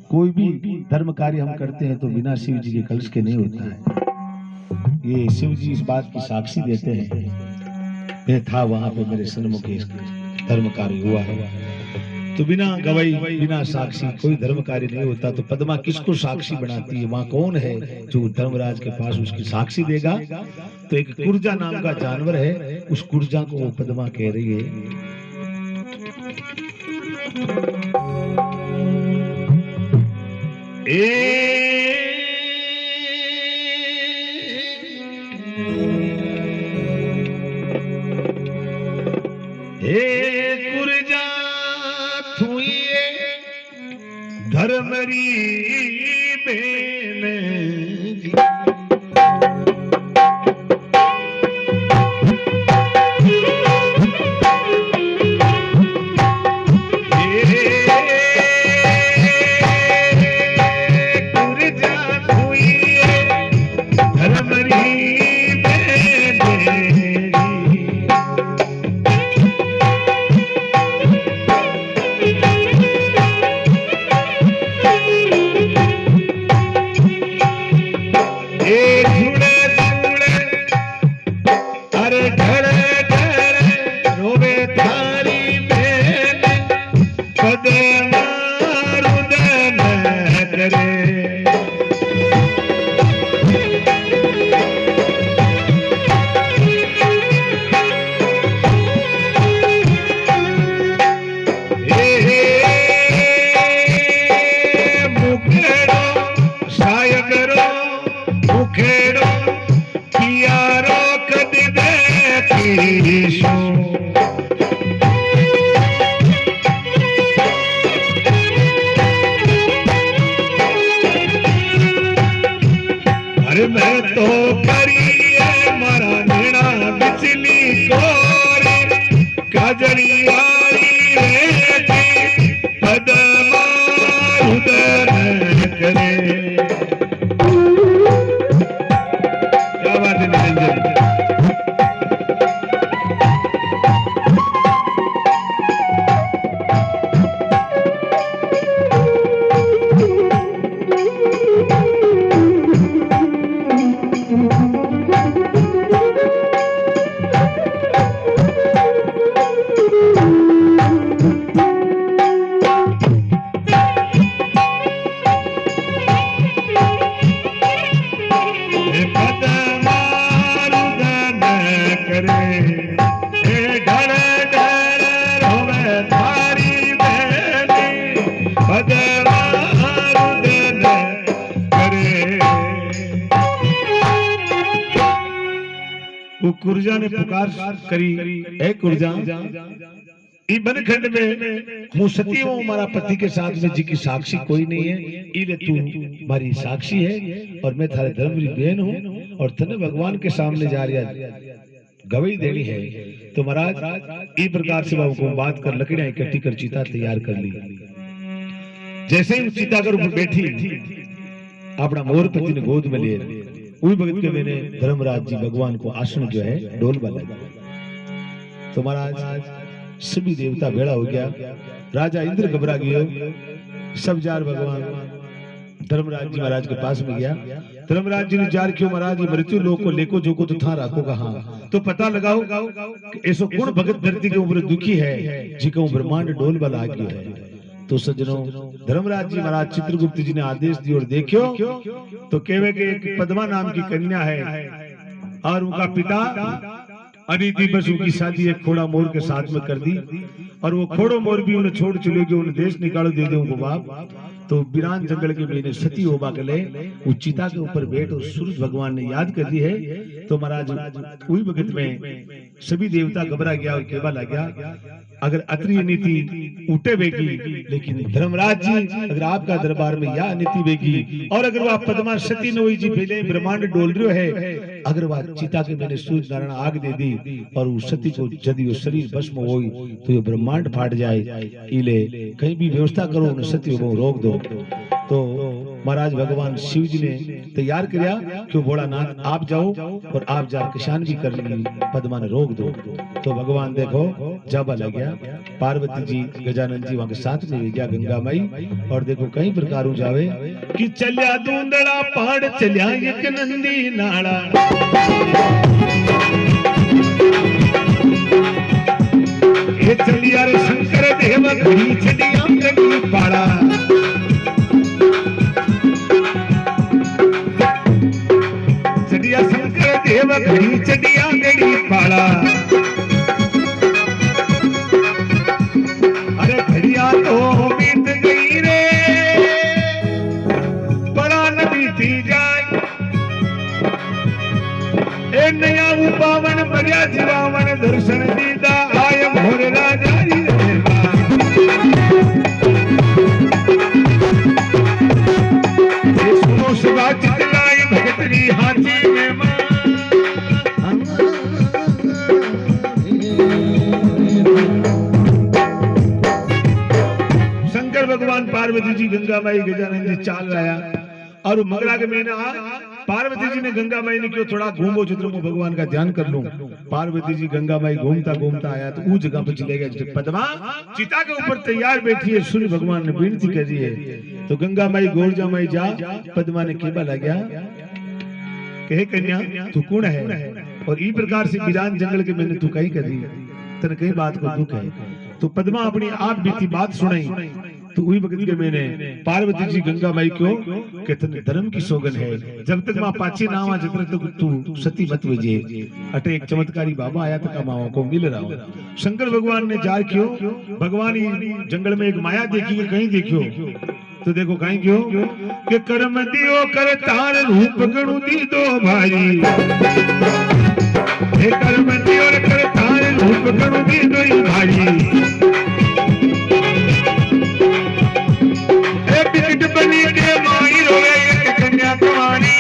कोई भी धर्म कार्य हम करते हैं तो बिना शिव जी के कलश के नहीं होता है। ये शिव जी इस बात की साक्षी देते हैं, मैं था वहां पे, मेरे सन्मुख धर्म कार्य हुआ है। तो बिना गवाही बिना साक्षी कोई धर्म कार्य नहीं होता। तो पद्मा किसको साक्षी बनाती है? वहां कौन है जो धर्मराज के पास उसकी साक्षी देगा? तो एक कुर्जा नाम का जानवर है, उस कुर्जा को वो पद्मा कह रही है। कुर्जा धर्मरी बेन मैं तो करी मारा नेड़ा बिचली कोरे काजरी आई रे पद्मा उदर करे। करे ए ढल ढल रोवे थारी बेली बदला रुदन करे। वो कुरजा ने पुकार करी, ए कुरजा ई बनखंड में हूँ सती हूँ, हमारा पति के साथ में जी की साक्षी कोई नहीं है, इले तू हमारी साक्षी है और मैं थारे धर्म की बहन हूँ और तने भगवान के सामने जा रहा गवाही देनी है। तो महाराज इस प्रकार से बाबू को बात कर लकड़ियां इकट्ठी कर चिता तैयार कर ली। जैसे ही चिता कर ऊपर बैठी अपना मोर पति ने गोद में लिए, वही भगत के मैंने धर्मराज जी भगवान को आसन जो है डोल वाला। तो महाराज सभी देवता भेड़ा हो गया, राजा इंद्र घबरा गया, सब जार भगवान धर्मराज जी महाराज के पास में गया। धर्मराज जी ने जार क्यों महाराज मृत्यु लोक को लेको जो को तो था राखो कहा, तो पता लगाओ कि ऐसो कौन भगत धरती के ऊपर दुखी है जिको ब्रह्मांड डोल वाला आ गया है। तो सज्जनों धर्मराज जी महाराज चित्रगुप्त जी ने आदेश दिया और देखियो तो केवे के एक पद्मा नाम की कन्या है और उनका पिता अदिति बस उनकी शादी एक खोड़ा मोर के साथ में कर दी और वो खोड़ो मोर भी उन्हें छोड़ चले गए, उन्हें देश निकालो दे दे उनको बाप। तो बिरान जंगल के मैंने सती होबा के ले वो चिता के ऊपर बैठ और सूरज भगवान ने याद कर दी है। तो महाराज वही वक्त में सभी देवता घबरा गया और केवल आ गया अगर अत्रिय नीति उठे बेगी, लेकिन धर्मराज जी अगर आपका दरबार में या नीति बेगी और अगर वह पद्मा सती न हुई जी पहले ब्रह्मांड डोल रहे है, अगर वह चिता के मैंने सूर्य नारायण आग दे दी और उस सती को यदि वो शरीर भस्म हुई तो ये ब्रह्मांड फाट जाए, इले कहीं भी व्यवस्था करो उन्हें सती को रोक दो। तो महाराज भगवान शिव जी ने तैयार किया कि भोलानाथ आप जाओ और आप जा किसान भी कर ली, पद्मा ने रोक दो। तो भगवान देखो जाबा लग गया, पार्वती जी गजानन जी वहां के साथ में गया गंगा माई और देखो कई प्रकार जावे कि चलिया दूंदड़ा पहाड़ चलिया एक नंदी नाड़ा, ये चलिया रे शंकर देव घड़ी चलिया गड़ी पाड़ा, चलिया शंकर देव घड़ी चलिया गड़ी पाड़ा। अरे घड़िया तो बीत गई रे बड़ा न बीती जाए, ए नया पावन बढ़िया जीवावन दर्शन दीदा आय भोर राजा सुनो सुबह चितलाई भगतरी हाथी में शंकर भगवान पार्वती जी गंगा माई गजानन जी चाल रहा और मंगला के महीना पार्वती जी ने गंगा माई ने क्यों थोड़ा घूमो चित्र में भगवान का ध्यान कर लूं। पार्वती जी गंगा माई घूमता घूमता आया तो उस जगह पर चले गए पद्मा चिता के ऊपर तैयार बैठी है, सूर्य भगवान ने विनती कर दी है। तो गंगा माई गोरजा माई जा पद्मा ने केबा लग गया कहे कन्या तू कौन है और इस प्रकार से बिरान जंगल के मैंने तू कहीं कर दी तेरे कई बात को दुख है। तो पद्मा अपनी आप बीती बात सुनाई तो वही वक्त के मैंने पार्वती जी गंगा माई को कितने धर्म की सौगन है, जब तक माँ पाची ना हुआ जब तक तू सती मत बजे। अटे एक चमत्कारी बाबा आया था माओ को मिल रहा हो। शंकर भगवान ने जार क्यों भगवान जंगल में एक माया देखी कहीं देखियो तो देखो कहीं क्यों कि कर्म दियो कर तार रूप गणु दी दो भाई, हे कर्म दियो कर तार रूप गणु दी दो भाई, बनी के माई रोए एक कन्या कुमारी,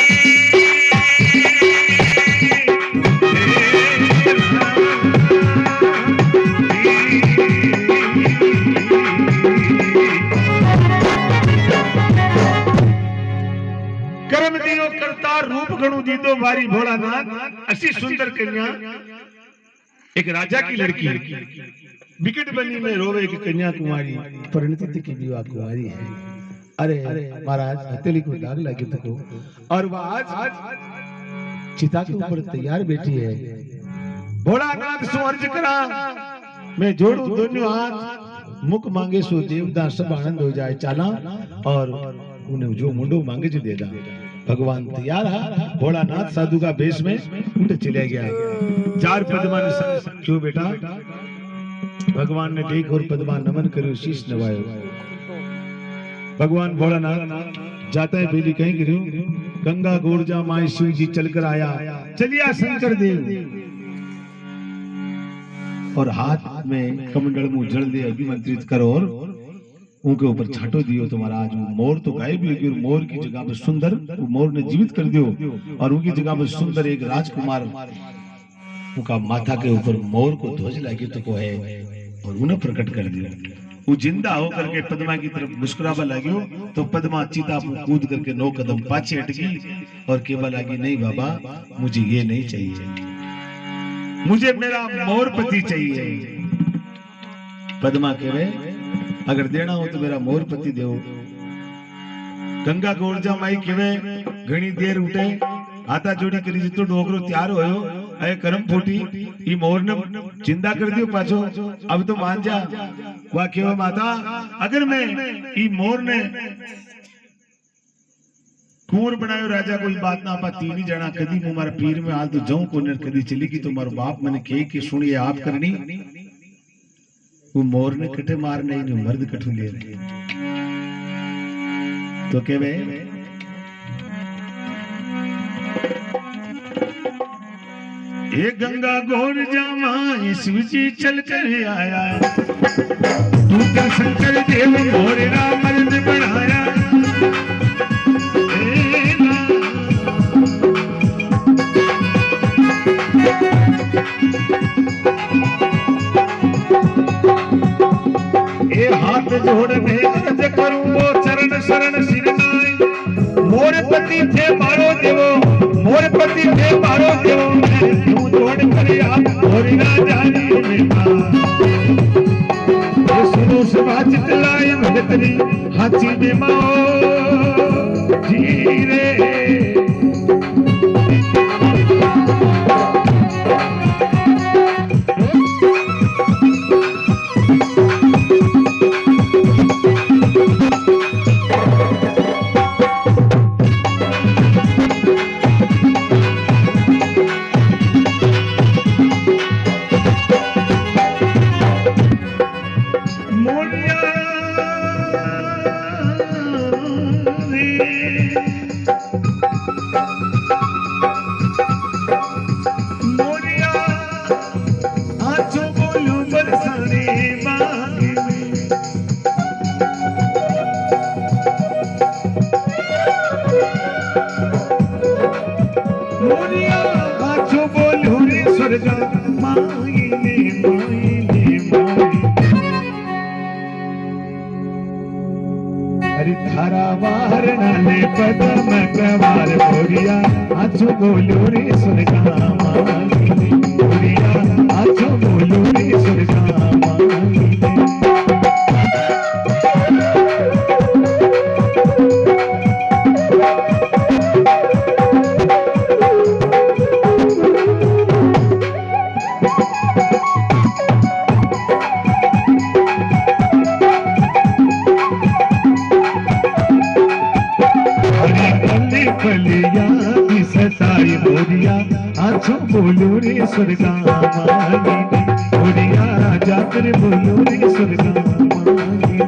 कर्म दियो करता रूप गणु दी दो भारी भोलानाथ। ऐसी सुंदर कन्या एक राजा की लड़की विकट बनी में रोवे एक कन्या कुमारी, परिणति की विवाह कुमारी है। अरे महाराज हथेली को दाग लगे तो और वह आज चिता के ऊपर तैयार बैठी है। भोलानाथ सुअर्ज करा मैं जोड़ू दोनों हाथ, मुख मांगे सो देवदा सब आनंद हो जाए चाला और उन्हें जो मुंडो मांगे जो देदा। भगवान तैयार है, भोलानाथ साधु का वेश में उठ चले गया। चार पद्मा ने क्यों बेटा? भगवान ने देख और पद्मा नमन करो, शीश नवायो। भगवान भोलानाथ जाता है बेली कहीं गिरो, गंगा गोरजा माई शिव जी चलकर आया, चलिया शंकर देव। और हाथ में कमंडल मुंह जल दे अभिमंत्रित करो और उनके ऊपर छाटो दियो। तो महाराज मोर तो गायब भी होगी और मोर की जगह पर सुंदर मोर ने जीवित कर दियो और उनकी जगह पर सुंदर एक राजकुमार उनका माथा के ऊपर मोर को ध्वज लागे तो को है और उन्हें प्रकट कर दिया। वो जिंदा होकर के पद्मा की तरफ मुस्कुरावा लाग्यो तो पद्मा चीता कूद करके 9 कदम पाछे हटगी और केवल लागी, नहीं बाबा मुझे ये नहीं चाहिए, मुझे मेरा मोरपति चाहिए। पद्मा कहे अगर देना हो तो मेरा मोरपति दो। गंगा गोरजा माई कहे घणी देर उठे हाथा जोड़ी करी जितो डोकरो तैयार होयो, अरे करम फूटी ई मोर ने जिंदा कर दियो पाछो, अब तो मान जा। वा केवा माता अगर मैं ई मोर ने कुंवर बनायो राजा कोई बात ना पा तीन ही जना कदी मु मारा पीर में हाल तो जाऊं को ने कदी चली की तो मारो बाप मैंने कहे कि सुनिए आप करनी। वो मोर ने कटे मार नहीं मर्द कठू ले रहे तो के वे ये गंगा गोर जामा शिव जी चल कर आया, दूसरा शंकर देव मोरेरा मर्द बनाया। ये हाथ जोड़ने अर्ज करूं वो चरण शरण सिरनाई, मोर पति थे मारो देवो, मोर पति थे मारो देवो, क्यों जोड़ कर आप मोर ना जानी बेटा। ये सुनो सभा चितलाए भगतरी हाथी में माओ जी रे। पदम कवार मोरिया आजू बोलो रे सुरगा मांगी, मोरिया आजू बोलो रे सुरगा मांगी। आजो बोलो रे सुरगा मांगी, मोरिया जाकर बोलो रे सुरगा मांगी।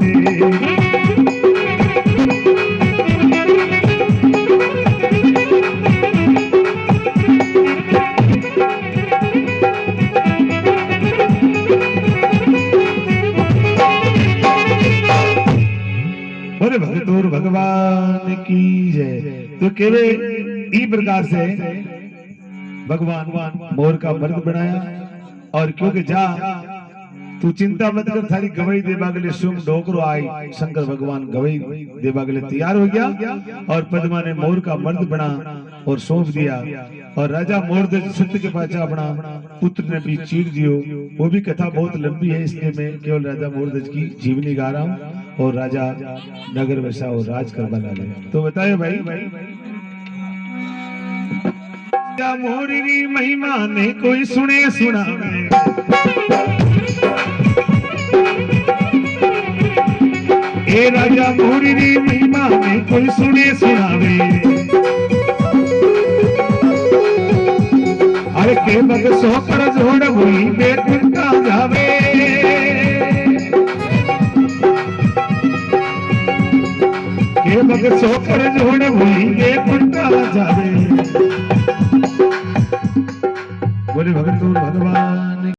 बोले भगतोर भगवान की जय। तो केवल ई प्रकार से भगवान मोर का मर्द बनाया और क्योंकि जा तू चिंता मत कर, थारी गवई देवागले सुम डोकरो आई। शंकर भगवान गवई देवागले तैयार हो गया और पद्मा ने मोर का मर्द बना और सौंप दिया। और राजा मोरध्वज सत्य के पाचा अपना पुत्र ने भी चीर दियो। वो भी कथा बहुत लंबी है, इसलिए मैं केवल राजा मोरध्वज की जीवनी गा रहा हूँ और राजा नगर वैसा और राज कर बना ले। तो बताए भाई मोरी महिमा ने कोई सुने सुना, ए राजा मोरी महिमा ने कोई सुने सुनावे। के बगसो पर जोड़ हुई बेकुंठा जावे के बगसो पर जोड़ हुई बेकुंठा जावे। बोले भगत भगवान।